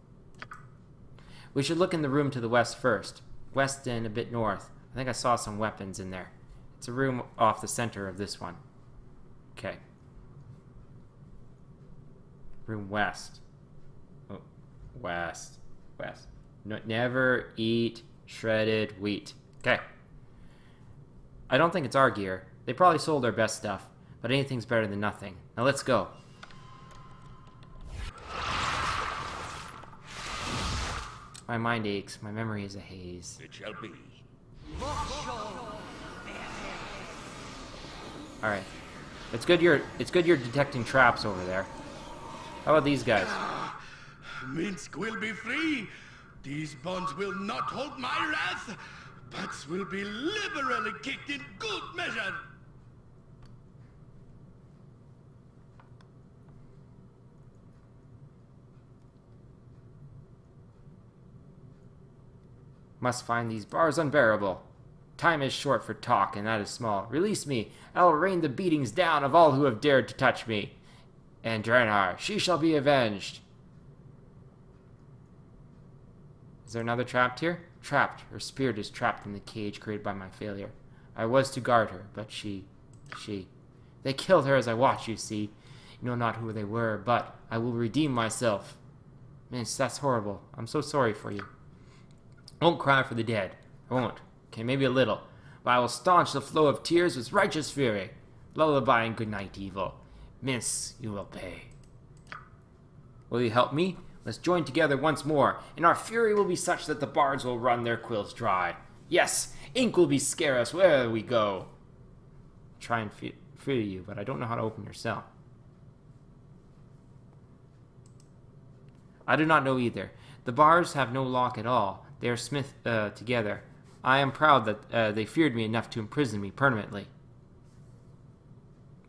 We should look in the room to the west first. West and a bit north. I think I saw some weapons in there. It's a room off the center of this one. Okay. Room west. Oh, west. West. No, never eat shredded wheat. Okay. I don't think it's our gear. They probably sold our best stuff, but anything's better than nothing. Now let's go. My mind aches. My memory is a haze. It shall be. Alright. It's good you're detecting traps over there. How about these guys? Minsk will be free. These bonds will not hold my wrath. Butts will be liberally kicked in good measure. Must find these bars unbearable. Time is short for talk, and that is small. Release me. I will rain the beatings down of all who have dared to touch me. And Draenor, she shall be avenged. Is there another trapped here? Trapped. Her spirit is trapped in the cage created by my failure. I was to guard her, but she... They killed her as I watched, you see. You know not who they were, but I will redeem myself. Miss, that's horrible. I'm so sorry for you. I won't cry for the dead. I won't. Okay, maybe a little. But I will staunch the flow of tears with righteous fury. Lullaby and good night, evil. Miss, you will pay. Will you help me? Let's join together once more, and our fury will be such that the bards will run their quills dry. Yes, ink will be scarce wherever we go. Try and free you, but I don't know how to open your cell. I do not know either. The bars have no lock at all. They are smith together. I am proud that they feared me enough to imprison me permanently.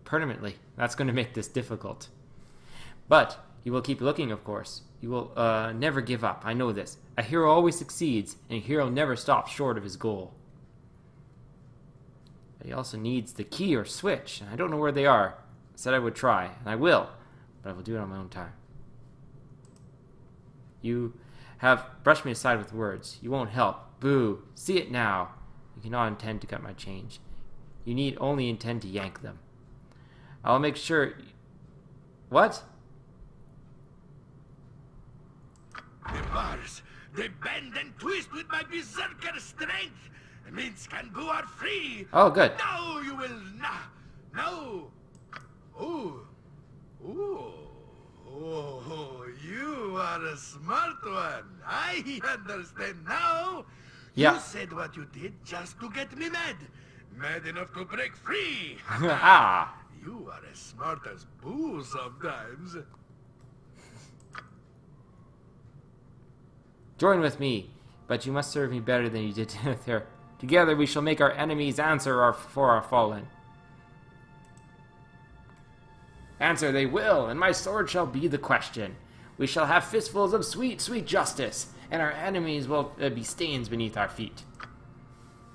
Permanently. That's going to make this difficult. But you will keep looking, of course. You will never give up. I know this. A hero always succeeds, and a hero never stops short of his goal. But he also needs the key or switch, and I don't know where they are. I said I would try, and I will, but I will do it on my own time. You have brushed me aside with words. You won't help. Boo. See it now. You cannot intend to cut my change. You need only intend to yank them. I'll make sure... What? The bars, they bend and twist with my berserker strength. Minsk and Boo are free. Oh, good. No, you will not. No. Ooh. Ooh. Oh, you are a smart one. I understand now. Yeah. You said what you did just to get me mad. Mad enough to break free. Ah. You are as smart as Boo sometimes. Join with me, but you must serve me better than you did with her. Together we shall make our enemies answer for our fallen. Answer they will, and my sword shall be the question. We shall have fistfuls of sweet, sweet justice, and our enemies will be stains beneath our feet.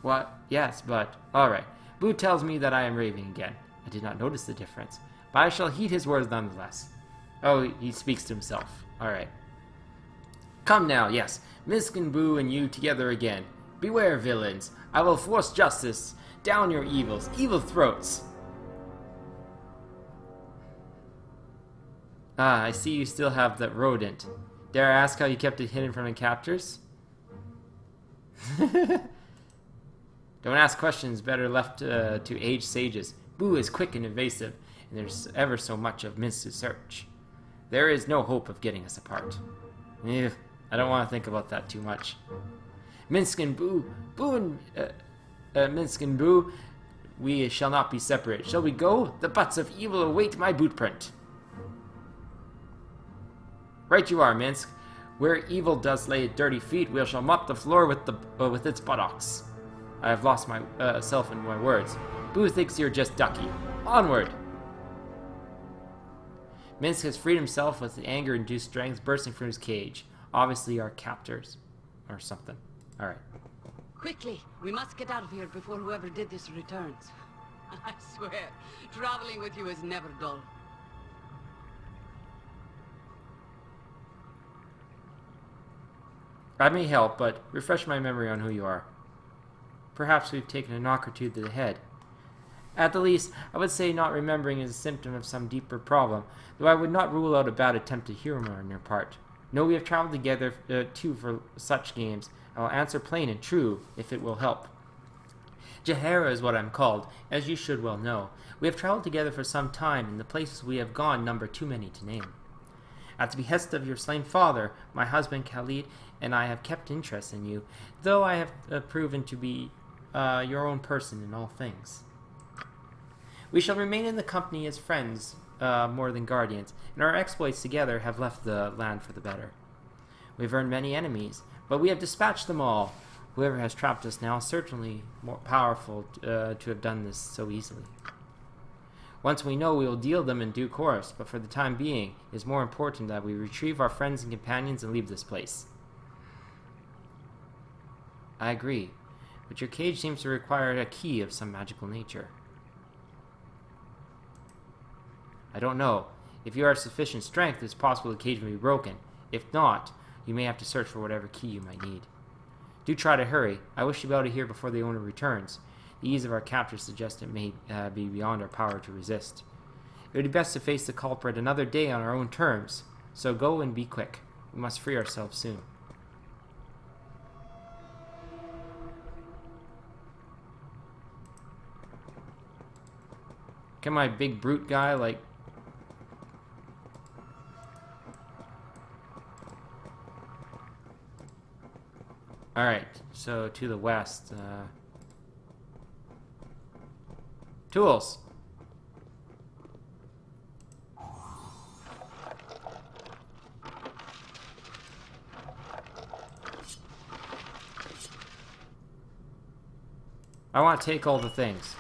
What? Yes, but... Alright. Boo tells me that I am raving again. I did not notice the difference, but I shall heed his words nonetheless. Oh, he speaks to himself. Alright. Come now, yes. Misk and Boo and you together again. Beware, villains. I will force justice down your evil throats. Ah, I see you still have that rodent. Dare I ask how you kept it hidden from the captors? Don't ask questions better left to aged sages. Boo is quick and evasive, and there's ever so much of Misk to search. There is no hope of getting us apart. I don't want to think about that too much. Minsk and Minsk and Boo, we shall not be separate. Shall we go? The butts of evil await my bootprint. Right you are, Minsk. Where evil does lay dirty feet, we shall mop the floor with its buttocks. I have lost myself in my words. Boo thinks you're just ducky. Onward! Minsk has freed himself with the anger-induced strength bursting from his cage. Obviously our captors. Or something. Alright. Quickly! We must get out of here before whoever did this returns. I swear, traveling with you is never dull. I may help, but refresh my memory on who you are. Perhaps we've taken a knock or two to the head. At the least, I would say not remembering is a symptom of some deeper problem, though I would not rule out a bad attempt at humor on your part. No, we have traveled together too for such games. I will answer plain and true, if it will help. Jahara is what I'm called, as you should well know. We have traveled together for some time, and the places we have gone number too many to name. At the behest of your slain father, my husband Khalid and I have kept interest in you, though I have proven to be your own person in all things. We shall remain in the company as friends more than guardians, and our exploits together have left the land for the better. We have earned many enemies, but we have dispatched them all. Whoever has trapped us now is certainly more powerful to have done this so easily. Once we know, we will deal them in due course, but for the time being, it is more important that we retrieve our friends and companions and leave this place. I agree, but your cage seems to require a key of some magical nature. I don't know. If you are of sufficient strength, it's possible the cage may be broken. If not, you may have to search for whatever key you might need. Do try to hurry. I wish to be out of here before the owner returns. The ease of our capture suggests it may be beyond our power to resist. It would be best to face the culprit another day on our own terms. So go and be quick. We must free ourselves soon. Can my big brute guy, like... Alright, so to the west. Tools! I want to take all the things.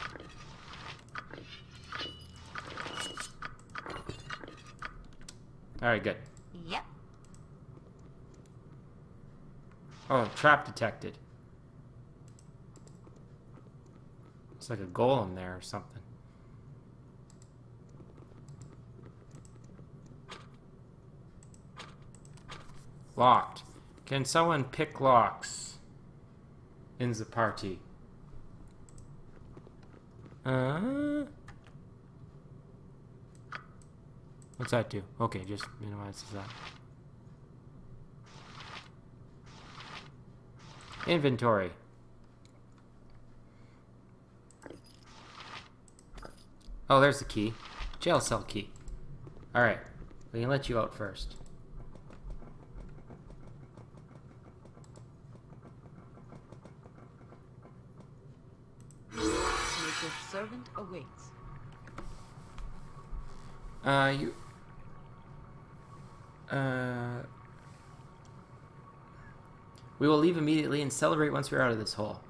Alright, good. Yep. Oh, trap detected. It's like a golem there or something. Locked. Can someone pick locks? In the party. What's that do? Okay, just minimizes that. Inventory. Oh, there's the key. Jail cell key. Alright. We can let you out first. Your servant awaits. We will leave immediately and celebrate once we're out of this hole.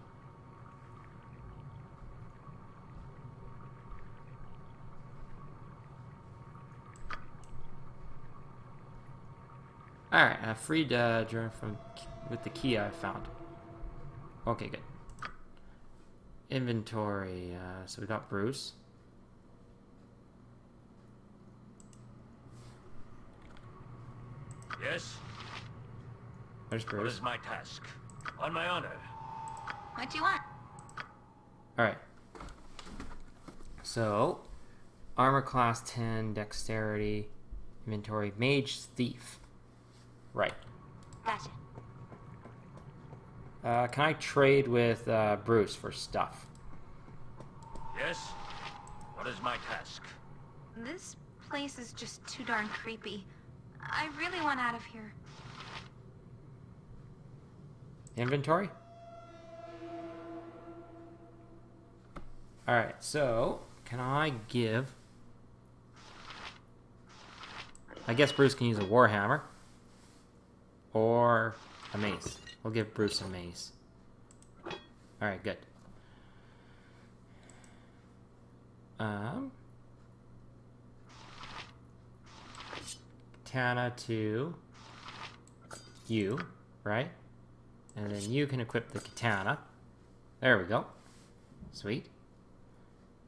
Alright, I freed Jordan with the key I found. Okay, good. Inventory, so we got Bruce. Yes? There's What Bruce. is my task? On my honor. What do you want? Alright. So, armor class 10, dexterity, inventory, mage, thief. Right. Gotcha. Can I trade with Bruce for stuff? Yes? What is my task? This place is just too darn creepy. I really want out of here. Inventory? Alright, so can I give... I guess Bruce can use a warhammer. Or a mace. We'll give Bruce a mace. Alright, good. Katana to you, right? And then you can equip the katana. There we go. Sweet.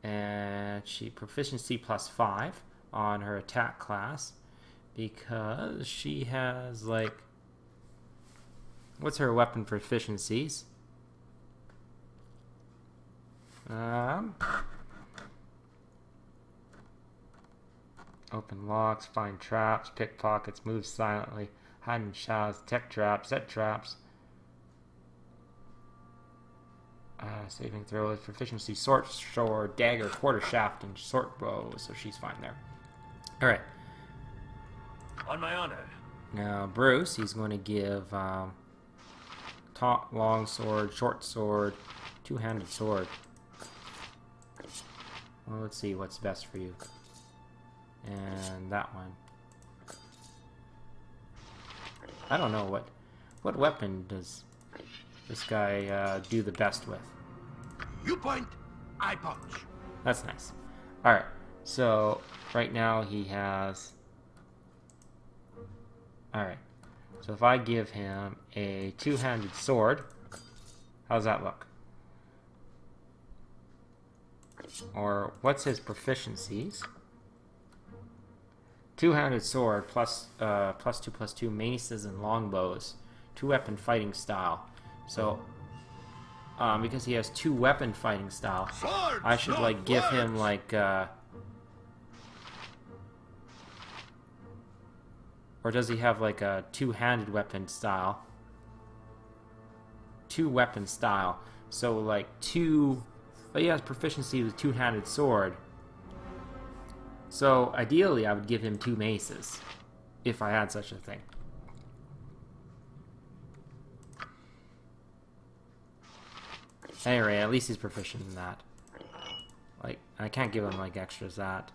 And she proficiency +5 on her attack class because she has like, what's her weapon proficiencies? Open locks, find traps, pickpockets, move silently, hide in shadows, detect traps, set traps. Saving throws, proficiency, sword, dagger, quarter shaft, and short bow. So she's fine there. All right. On my honor. Now Bruce, he's going to give long sword, short sword, two-handed sword. Well, let's see what's best for you. And that one. I don't know what weapon does this guy do the best with. You point, I punch. That's nice. Alright, so right now he has... Alright, so if I give him a two-handed sword, how's that look? Or what's his proficiencies? Two-handed sword +2/+2 maces and longbows, two-weapon fighting style. So because he has two-weapon fighting style, Swords, I should like give words. him like or does he have like a two-handed weapon style? Two-weapon style. So like two, but he has proficiency with two-handed sword. So ideally I would give him two maces if I had such a thing. Anyway, at least he's proficient in that. Like, I can't give him, like, extras that.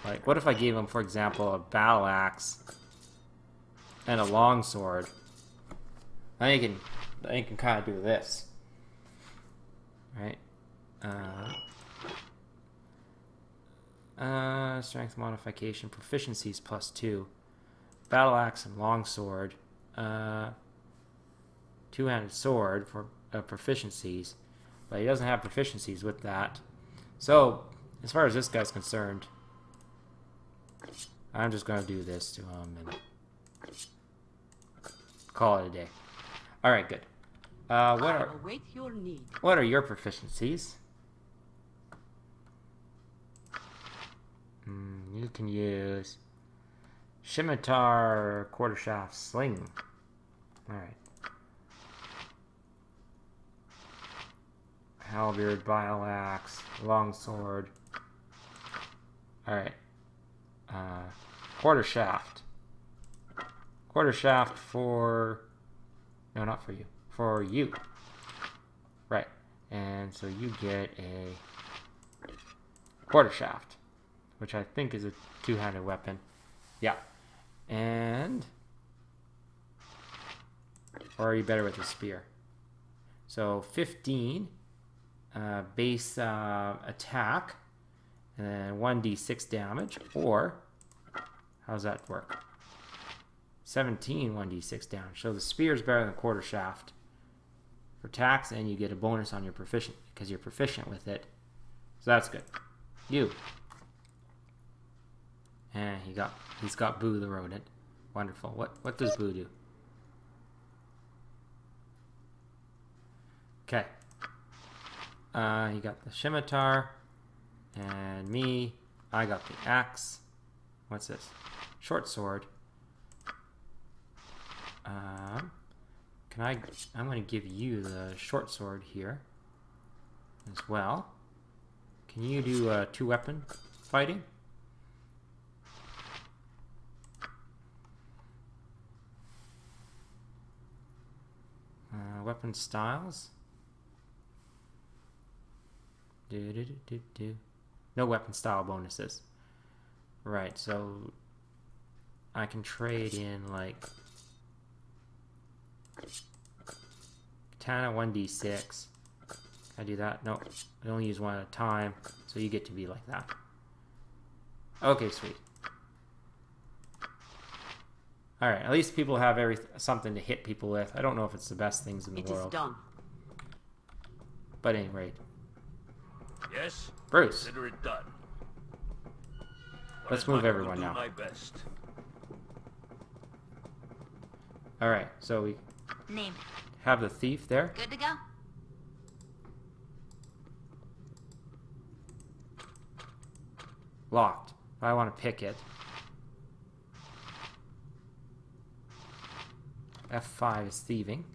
Like, what if I gave him, for example, a battle axe and a long sword? I think he can kind of do this. Right? Strength modification, proficiencies +2. Battle axe and long sword. Two-handed sword for proficiencies, but he doesn't have proficiencies with that. So, as far as this guy's concerned, I'm just going to do this to him and call it a day. Alright, good. Await your need. What are your proficiencies? You can use scimitar, quartershaft, sling. Alright. Halberd, battle axe, longsword. Alright. Quartershaft. Quartershaft for... No, not for you. For you. Right. And so you get a quartershaft, which I think is a two-handed weapon. Yeah. And... Or are you better with a spear? So 15... base attack, and then 1d6 damage, or how's that work? 17 1d6 damage. So the spear is better than quartershaft for attacks, and you get a bonus on your proficient because you're proficient with it. So that's good. You. And he's got Boo the rodent. Wonderful. What does Boo do? Okay. He got the scimitar, and me, I got the axe. What's this? Short sword. I'm going to give you the short sword here as well. Can you do two-weapon fighting? Weapon styles. No weapon style bonuses. Right, so I can trade in like katana 1d6. Can I do that? No, I only use one at a time, so you get to be like that. Okay, sweet. Alright, at least people have something to hit people with. I don't know if it's the best things in the world. It is done. But at any rate. Yes? Bruce. Consider it done. Let's move everyone now. My best. Alright, so we Name it. have the thief there. Good to go? Locked. I want to pick it. F5 is thieving.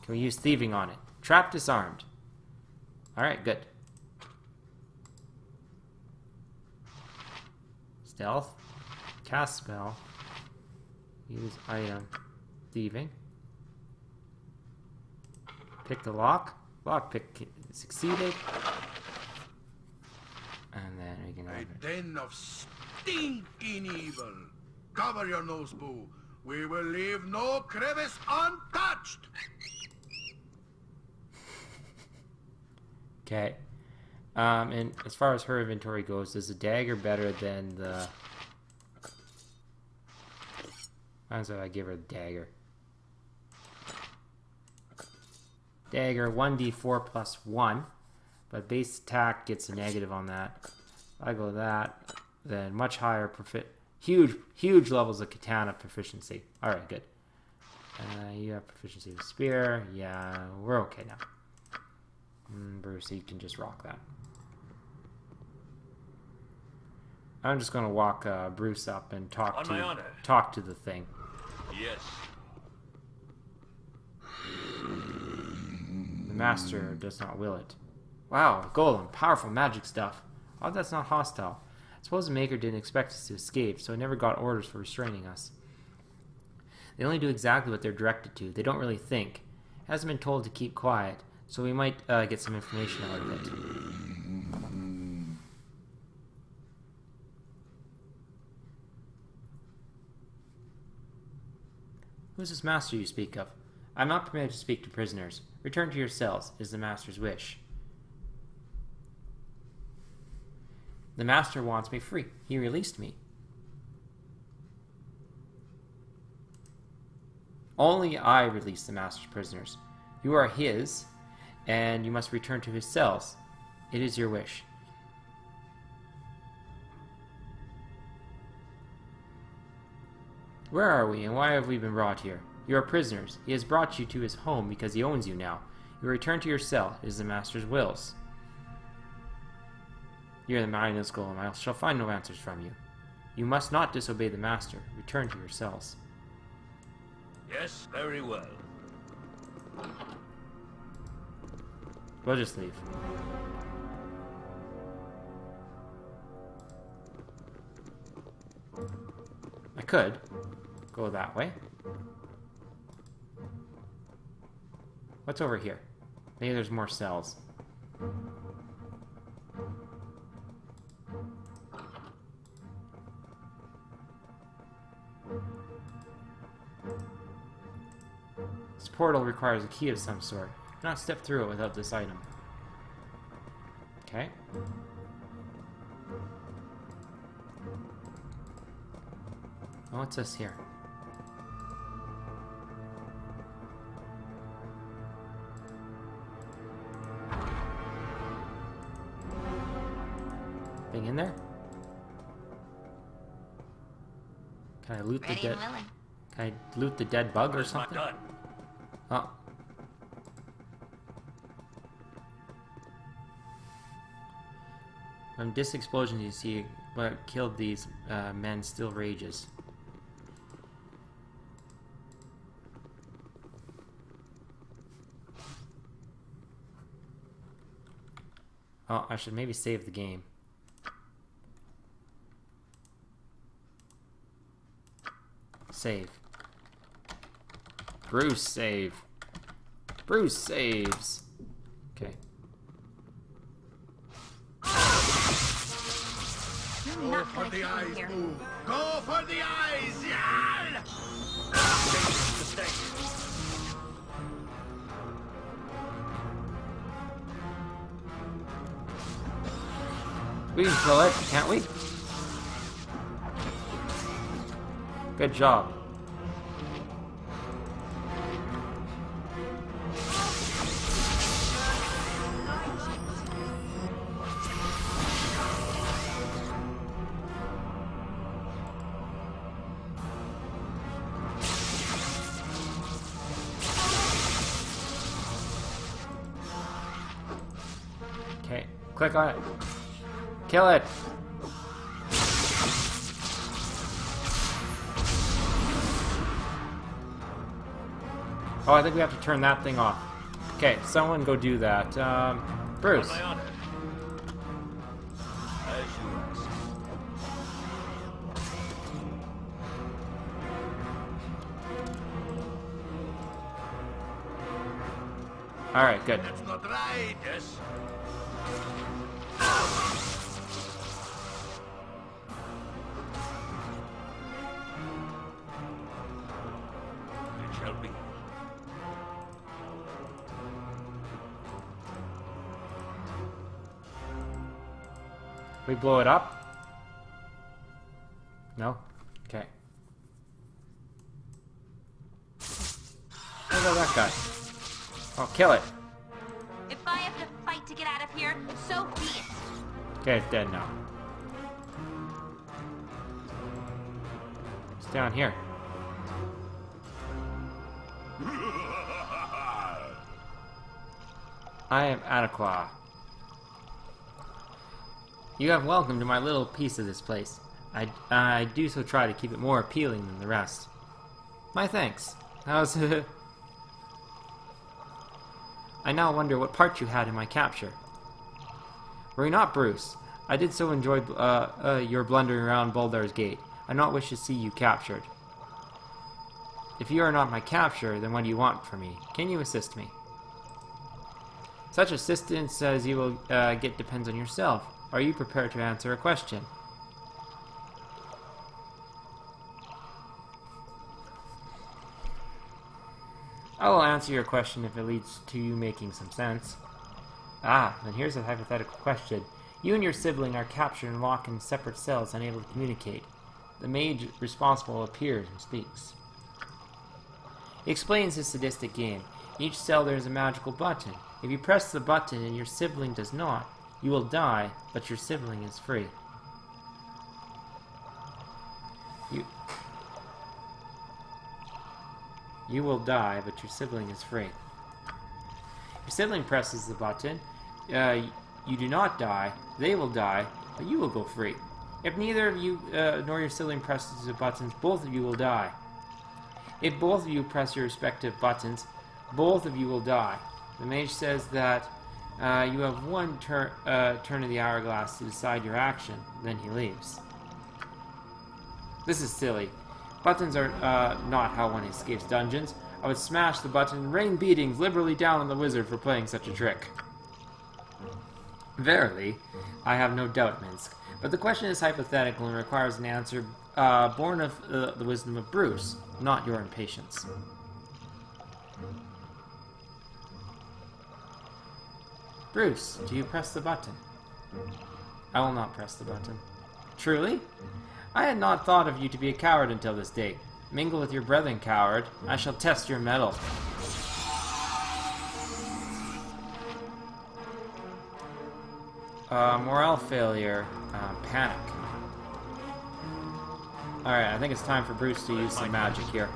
Can we use thieving on it? Trap disarmed. Alright, good. Stealth. Cast spell. Use item. Thieving. Pick the lock. Lock pick succeeded. And then we can A open it. den of stinking evil. Cover your nose, Boo. We will leave no crevice untouched. Okay. And as far as her inventory goes, is the dagger better than the... Might as well I give her the dagger. Dagger, 1d4 plus 1. But base attack gets a negative on that. If I go that, then much higher huge levels of katana proficiency. Alright, good. You have proficiency with spear. Yeah, we're okay now. Bruce, you can just rock that. I'm just gonna walk Bruce up and talk to the thing. Yes. The master does not will it. Wow, golem, powerful magic stuff. Oh, that's not hostile. I suppose the maker didn't expect us to escape, so it never got orders for restraining us. They only do exactly what they're directed to. They don't really think. It hasn't been told to keep quiet, so we might get some information out of it. Who is this master you speak of? I'm not permitted to speak to prisoners. Return to your cells, is the master's wish. The master wants me free. He released me. Only I release the master's prisoners. You are his, and you must return to his cells. It is your wish. Where are we, and why have we been brought here? You are prisoners. He has brought you to his home because he owns you now. You return to your cell. It is the master's wills. You are the mindless golem. I shall find no answers from you. You must not disobey the master. Return to your cells. Yes, very well. We'll just leave. I could go that way. What's over here? Maybe there's more cells. This portal requires a key of some sort. I cannot step through it without this item. Okay. Oh, what's this here? Thing in there? Can I loot the dead? Can I loot the dead bug or something? Not done. Oh. From this explosion, you see what killed these men still rages. Oh, I should maybe save the game. Save. Bruce save. Bruce saves. Okay. I'm Go not for gonna the keep you eyes, here. Boo. Go for the eyes, yeah! We can kill it, can't we? Good job. Okay, click on it. Kill it! Oh, I think we have to turn that thing off. Okay, someone go do that. Bruce. My honor. As you ask. Alright, good. That's not right. Yes. It shall be. We blow it up? No? Okay. What about that guy? Oh, kill it. If I have to fight to get out of here, so be it. Okay, it's dead now. It's down here. I am Ataqua. You have welcome to my little piece of this place. I do so try to keep it more appealing than the rest. My thanks. How's it? I now wonder what part you had in my capture. Were you not, Bruce? I did so enjoy your blundering around Baldur's Gate. I do not wish to see you captured. If you are not my capture, then what do you want from me? Can you assist me? Such assistance as you will get depends on yourself. Are you prepared to answer a question? I will answer your question if it leads to you making some sense. Ah, then here's a hypothetical question. You and your sibling are captured and locked in separate cells, unable to communicate. The mage responsible appears and speaks. He explains his sadistic game. In each cell there is a magical button. If you press the button and your sibling does not, you will die, but your sibling is free. You will die, but your sibling is free. Your sibling presses the button. You do not die. They will die, but you will go free. If neither of you nor your sibling presses the buttons, both of you will die. If both of you press your respective buttons, both of you will die. The mage says that you have one turn of the hourglass to decide your action, then he leaves. This is silly. Buttons are not how one escapes dungeons. I would smash the button and rain beatings liberally down on the wizard for playing such a trick. Verily, I have no doubt, Minsk. But the question is hypothetical and requires an answer born of the wisdom of Bruce, not your impatience. Bruce, do you press the button? I will not press the button. Truly? I had not thought of you to be a coward until this day. Mingle with your brethren, coward. I shall test your mettle. Morale failure. Panic. Alright, I think it's time for Bruce to use some magic here.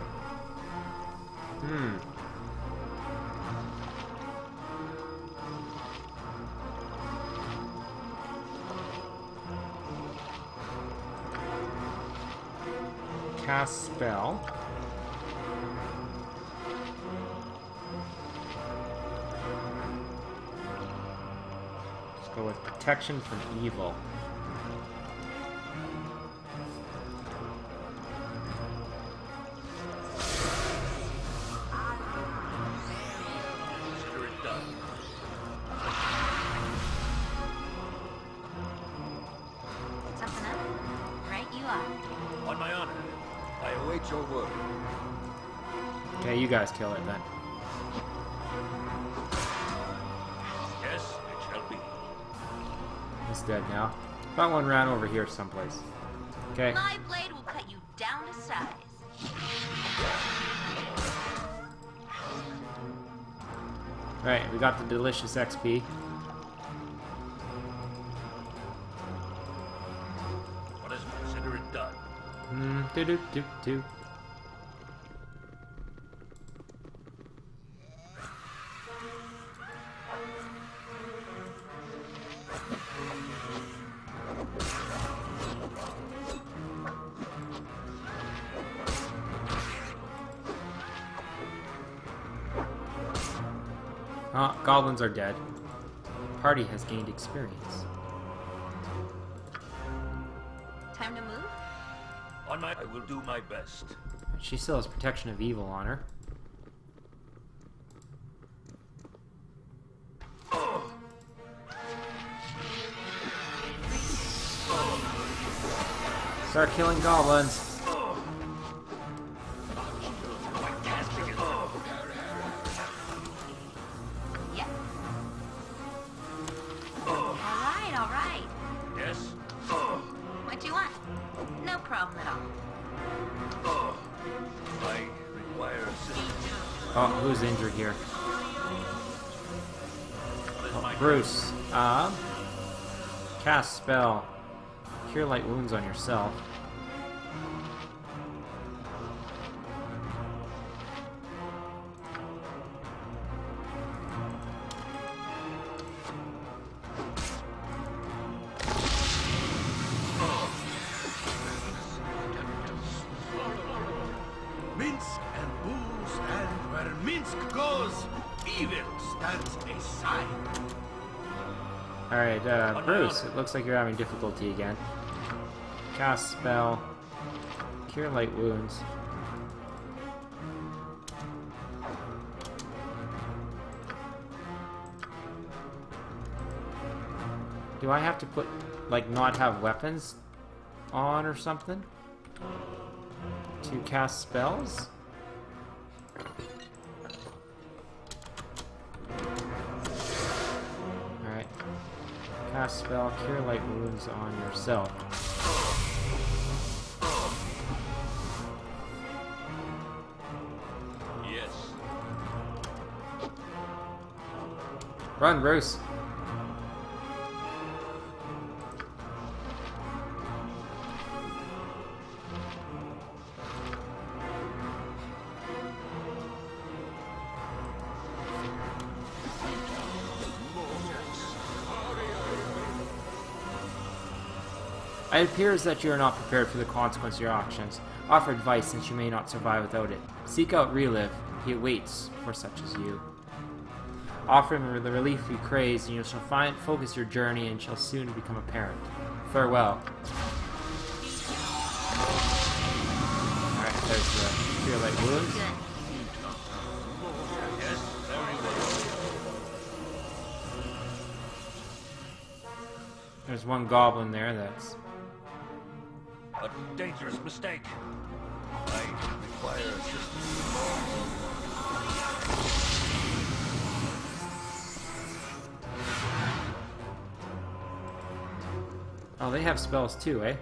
Cast spell. Let's go with protection from evil. Spirit done. Something up? await your word. Okay, you guys kill it then. Yes, it shall be. It's dead now. That one ran over here someplace. Okay. My blade will cut you down to size. Right, we got the delicious XP. What is consider it done? Do. Goblins are dead. Party has gained experience. Time to move? I will do my best. She still has protection of evil on her. Start killing goblins. Yeah. All right. Yes? What do you want? No problem at all. I require assistance. Oh, who's injured here? What is my Bruce. Cast spell. Cure light wounds on yourself. Minsk and booze, and where Minsk goes, evil stands aside. Alright, Bruce, it looks like you're having difficulty again. Cast spell. Cure light wounds. Do I have to put, like, not have weapons on or something? To cast spells? Alright. Cast spell, cure light wounds on yourself. Yes. Run, Bruce! It appears that you are not prepared for the consequence of your actions. Offer advice since you may not survive without it. Seek out Relive. He waits for such as you. Offer him the relief you crave, and you shall focus your journey and shall soon become apparent. Farewell. Alright, there's the Cure Light Wounds. Good. Yes, very well. There's one goblin there that's... A dangerous mistake. I require assistance. Oh, they have spells too, eh?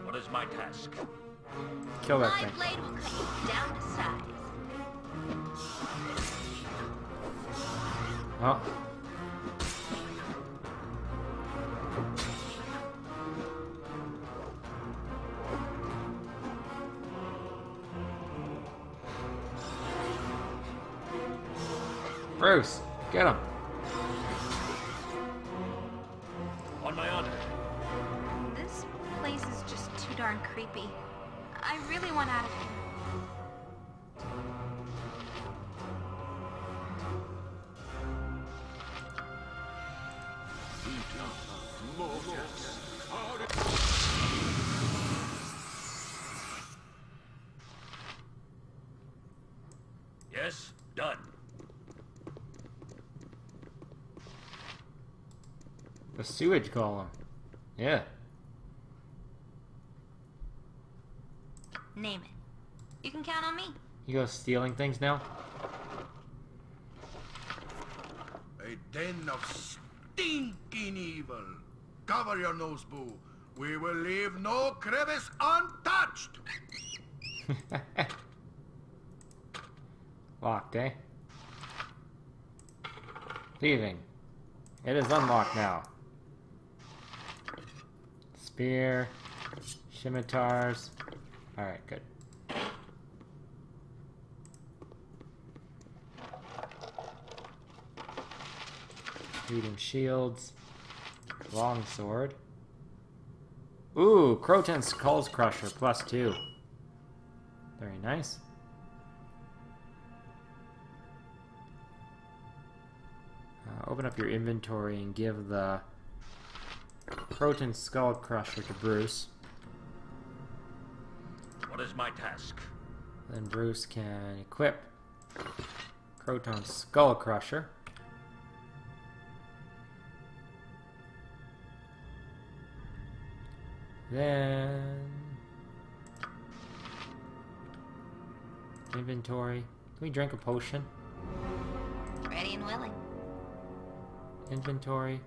What is my task? Kill that My thing. blade will cut you down to size. Oh. Bruce, get him. On my honor. This place is just too darn creepy. I really want out of here. Yes, done. The sewage column. Yeah. Name it. You can count on me. You go stealing things now? A den of stinking evil. Cover your nose, Boo. We will leave no crevice untouched. Locked, eh? Leaving. It is unlocked now. Spear. Scimitars. Alright, good. Reading shields. Longsword. Ooh, Croton Skulls Crusher, +2. Very nice. Open up your inventory and give the Croton Skull Crusher to Bruce. What is my task? Then Bruce can equip Croton Skull Crusher. Then inventory. Can we drink a potion? Ready and willing. Inventory.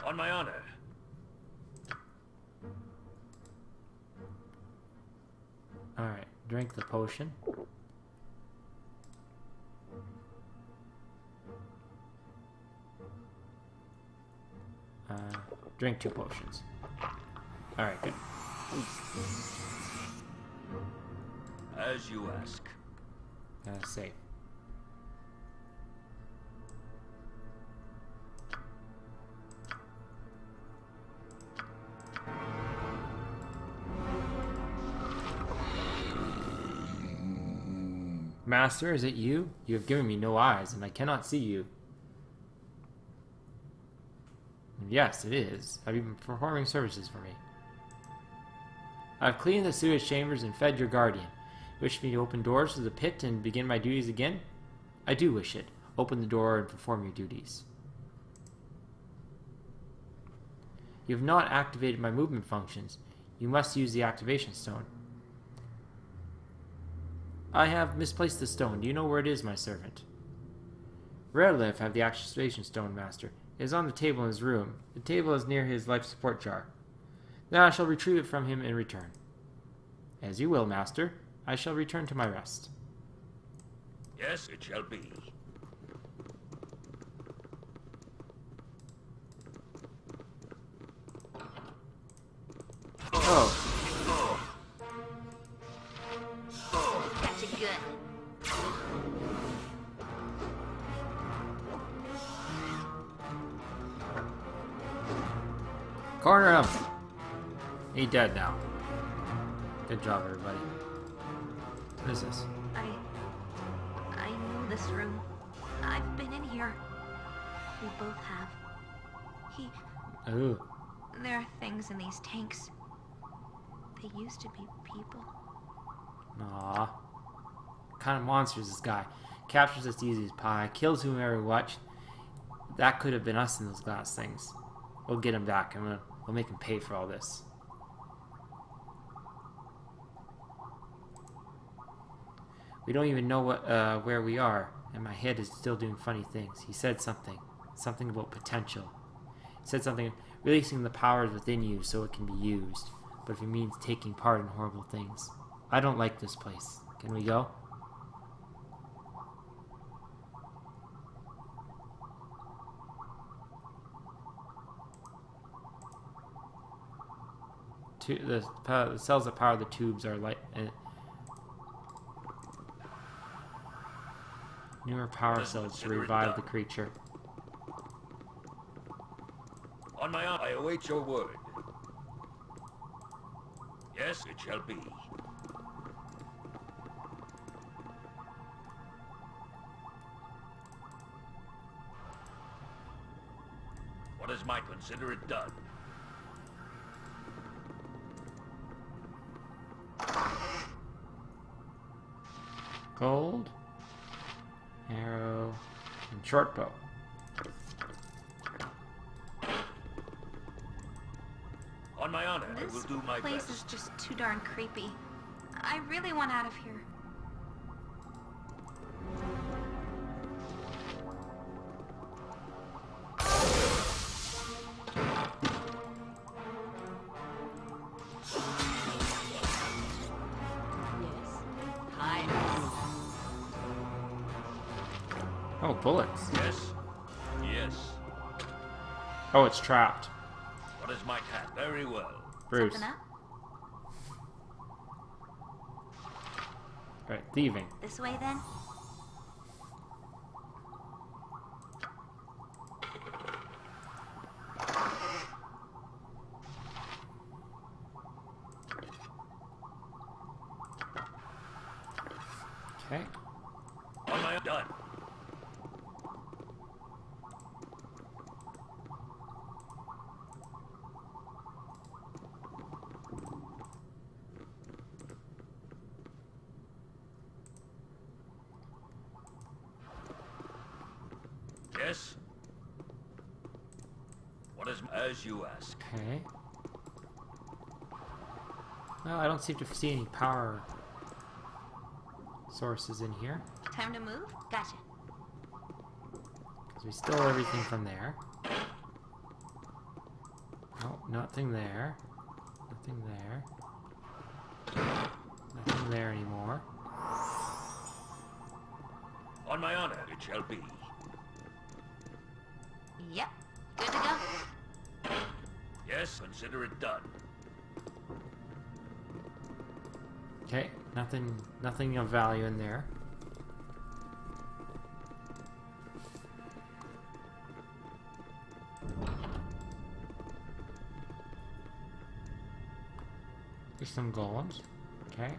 On my honor. Alright, drink the potion. Drink 2 potions. Alright, good. As you ask. Save. Master, is it you? You have given me no eyes, and I cannot see you. Yes, it is. Have you been performing services for me? I've cleaned the sewage chambers and fed your guardian. Wish me to open doors to the pit and begin my duties again? I do wish it. Open the door and perform your duties. You have not activated my movement functions. You must use the activation stone. I have misplaced the stone. Do you know where it is, my servant? Redleaf have the activation stone, master. It is on the table in his room. The table is near his life support jar. Then I shall retrieve it from him in return. As you will, master. I shall return to my rest. Yes, it shall be. Oh. Gotcha good. Corner him! He's dead now. Good job, everybody. What is this? I know this room. I've been in here. We both have. Ooh. There are things in these tanks. They used to be people. Aww. What kind of monster is this guy? Captures us easy as pie. Kills whomever we watch. That could have been us in those glass things. We'll get him back. We'll make him pay for all this. We don't even know where we are, and my head is still doing funny things. He said something about potential. He said something, releasing the powers within you so it can be used. But if it means taking part in horrible things, I don't like this place. Can we go? The cells that power the tubes are light. Newer power cells to revive the creature. On my honor, I await your word. Yes, it shall be. What is my consider it done? arrow, and short bow. On my honor, I will This do my place best. is just too darn creepy. I really want out of here. Yes. Hi. Oh, bullets. Yes? Yes. Oh, it's trapped. What is my task? Very well. Bruce. Something up? Right, thieving. This way then? Okay. On my done. Yes? What is as you ask? Okay. Well, I don't seem to see any power sources in here. Time to move? Gotcha. Because we stole everything from there. Oh, nothing there. Nothing there. Nothing there anymore. On my honor, it shall be. Yep. Good to go. Yes, consider it done. Okay, nothing of value in there. There's some golems. Okay.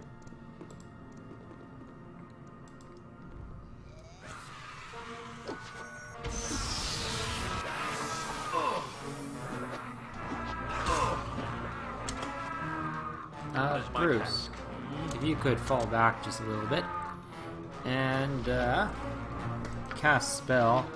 Bruce, if you could fall back just a little bit and cast spell.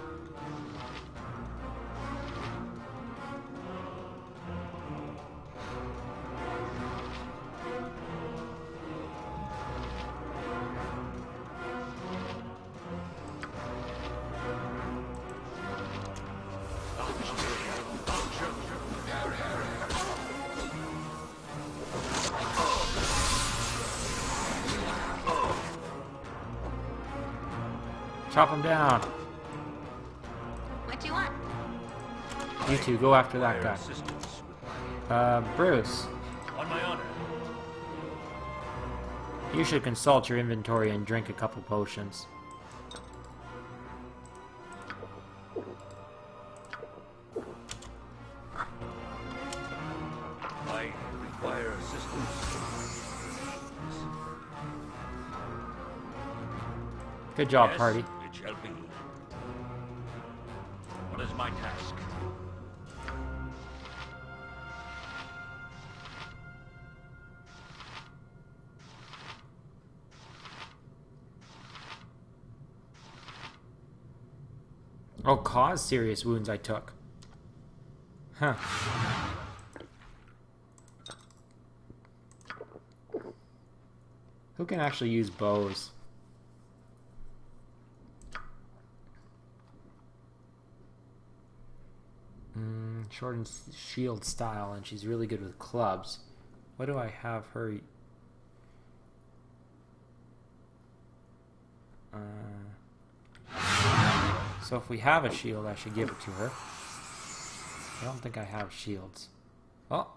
Chop him down. What do you want? You two, go after that Require guy. assistance. Bruce, On my honor. you should consult your inventory and drink a couple potions. I require assistance. Good job, Yes, party. it shall be. What is my task? Oh, cause serious wounds I took. Huh. Who can actually use bows? Sword and shield style, and she's really good with clubs. What do I have her? So if we have a shield, I should give it to her. I don't think I have shields. Oh.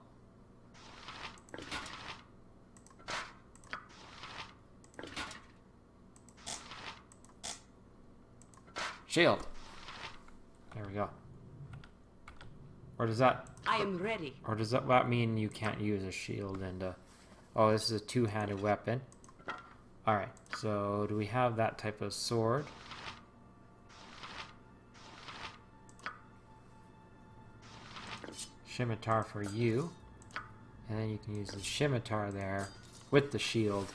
Shield. There we go. Or does that... I am ready. Or does that mean you can't use a shield and oh, this is a two-handed weapon. Alright, so do we have that type of sword? Scimitar for you. And then you can use the scimitar there with the shield.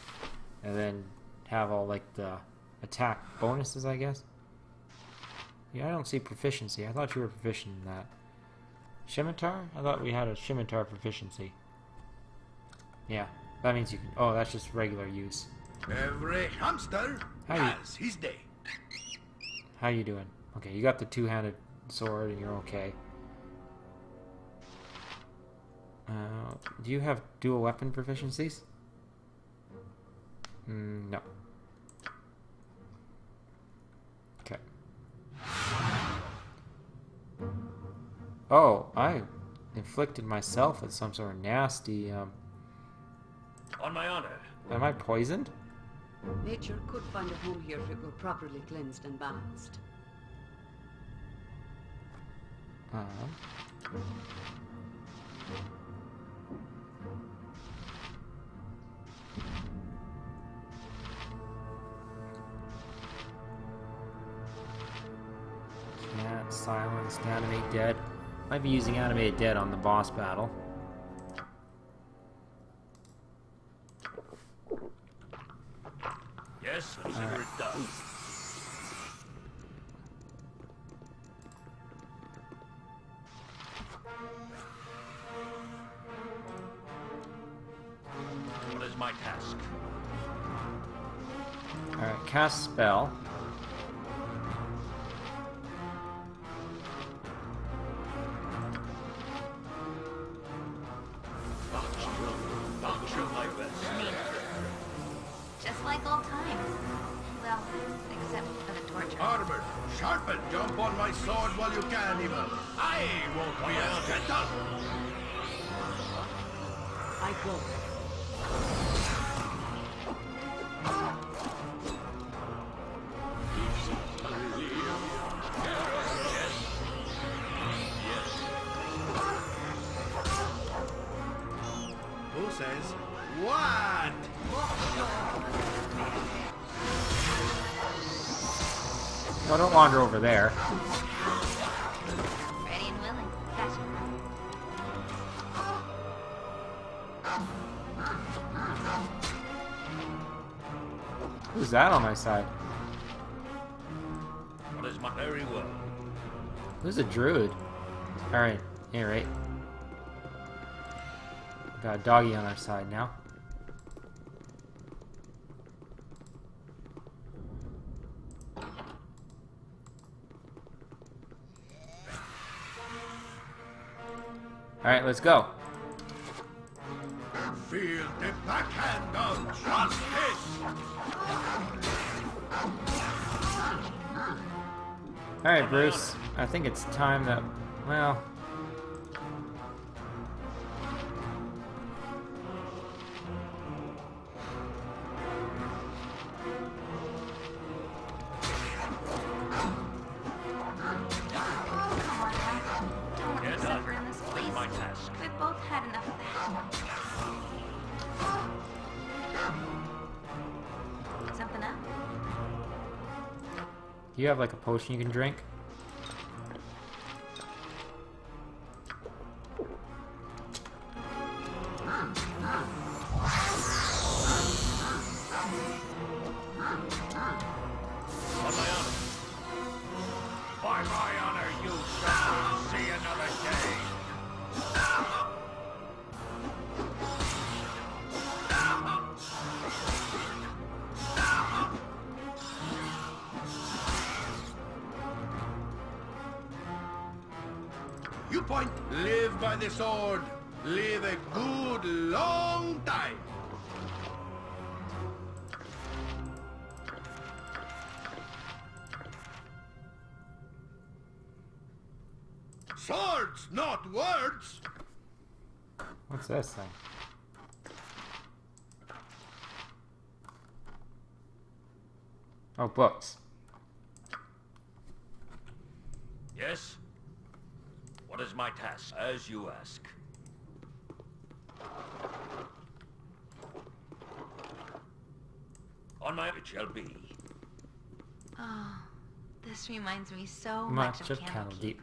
And then have all like the attack bonuses, I guess. Yeah, I don't see proficiency. I thought you were proficient in that. Scimitar? I thought we had a scimitar proficiency. Yeah, that means you can... Oh, that's just regular use. Every hamster has his day. How you doing? Okay, you got the two-handed sword and you're okay. Do you have dual weapon proficiencies? No. Okay. Oh, I inflicted myself with some sort of nasty, On my honor. Am I poisoned? Nature could find a home here if it were properly cleansed and balanced. Can't silence, animate dead. Might be using animated dead on the boss battle. Yes, consider it done. What is my task? Alright, cast spell. I'll show my best. Just like old times. Well, except for the torture. Armored, sharpen, jump on my sword while you can, evil. I won't be as gentle. I go. Who says what? No, don't wander over there. Ready and willing. Gotcha. Who's that on my side? What is my very well? Who's a druid? Alright, yeah, right. Got a doggy on our side now. Alright, let's go. Feel the backhand of justice. Alright, Bruce. I think it's time that... Well... Don't Yeah, suffer done. in this What place. is my task? We've both had enough of that. Something up? Do you have like a potion you can drink? On my honor. By my honor, you shall see another day. You point, live by the sword. Live a good long time. Swords, not words. What's this thing? Oh, books. Yes? What is my task? As you ask. On my it shall be. Oh, this reminds me so Much much of of Candledeep.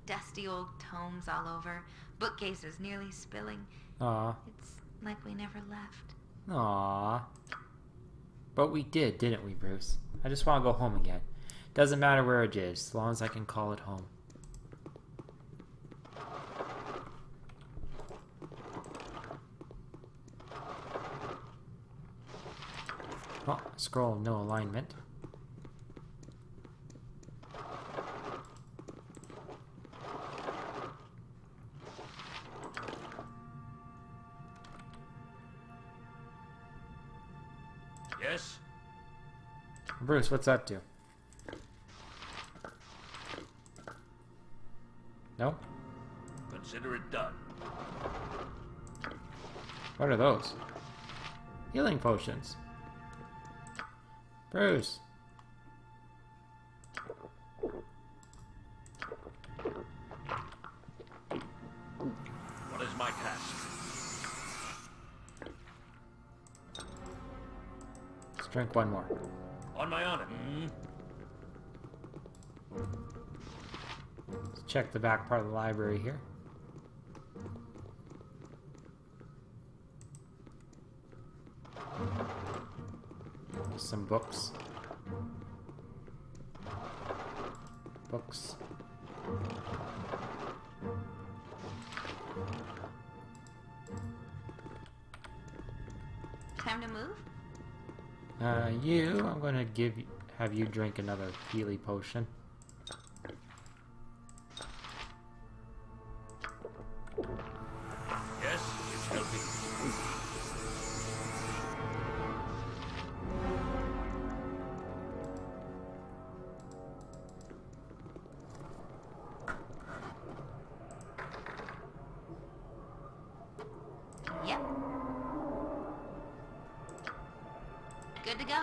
Dusty old tomes all over, bookcases nearly spilling. Aw. It's like we never left. Aw. But we did, didn't we, Bruce? I just want to go home again. Doesn't matter where it is, as long as I can call it home. Oh, scroll, no alignment. Yes? Bruce, what's that do? No? Consider it done. What are those? Healing potions. Bruce. What is my task? Let's drink one more. On my honor. Let's check the back part of the library here. Some books. Books. Time to move? I'm gonna have you drink another Healy potion. Yes, it shall be. Yep. Good to go.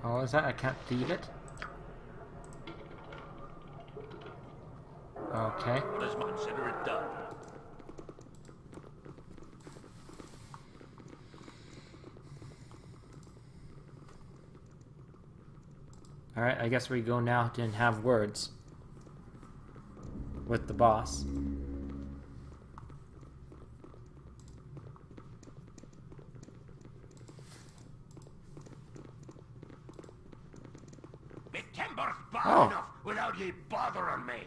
Oh, is that? I can't leave it? Okay. What is my consider it done? Alright, I guess we go now to have words with the boss. Me timber's bad Oh. enough without ye bothering me.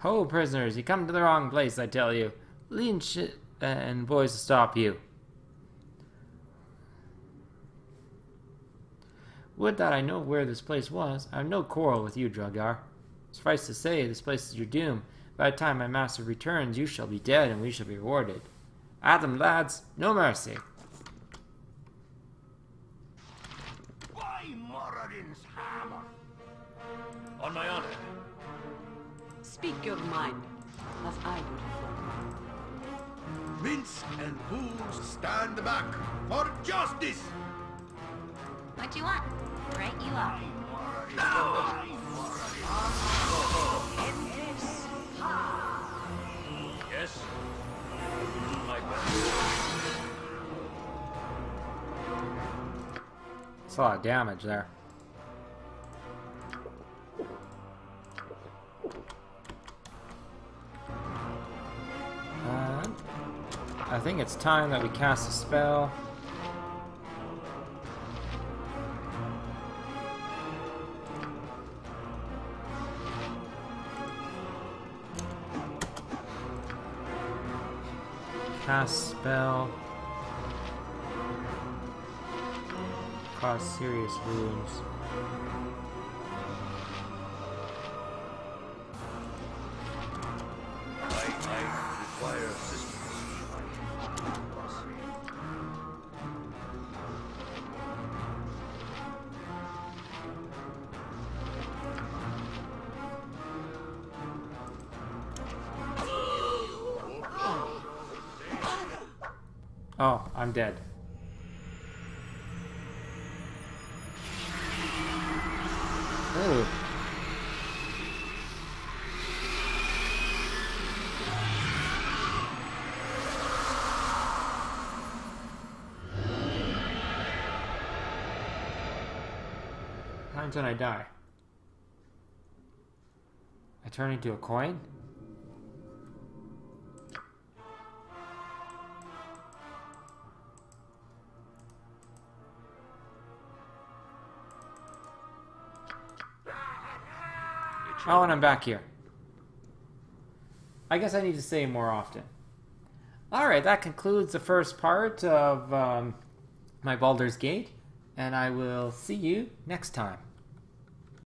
Ho, prisoners, you come to the wrong place, I tell you. Lean shit and boys to stop you. Would that I know where this place was. I have no quarrel with you, Dragar. Suffice to say, this place is your doom. By the time my master returns, you shall be dead and we shall be rewarded. At them, lads, no mercy. Why Moradin's hammer? On my honor. Speak your mind, as I would have. Mince and fools stand back for justice. What you want? Right you up. Yes? My best. That's a lot of damage there. I think it's time that we cast a spell. Cast spell. Cause serious wounds. I require assistance. Oh, I'm dead. Ooh. What happens when I die? I turn into a coin? Oh, and I'm back here. I guess I need to say more often. Alright, that concludes the first part of my Baldur's Gate, and I will see you next time.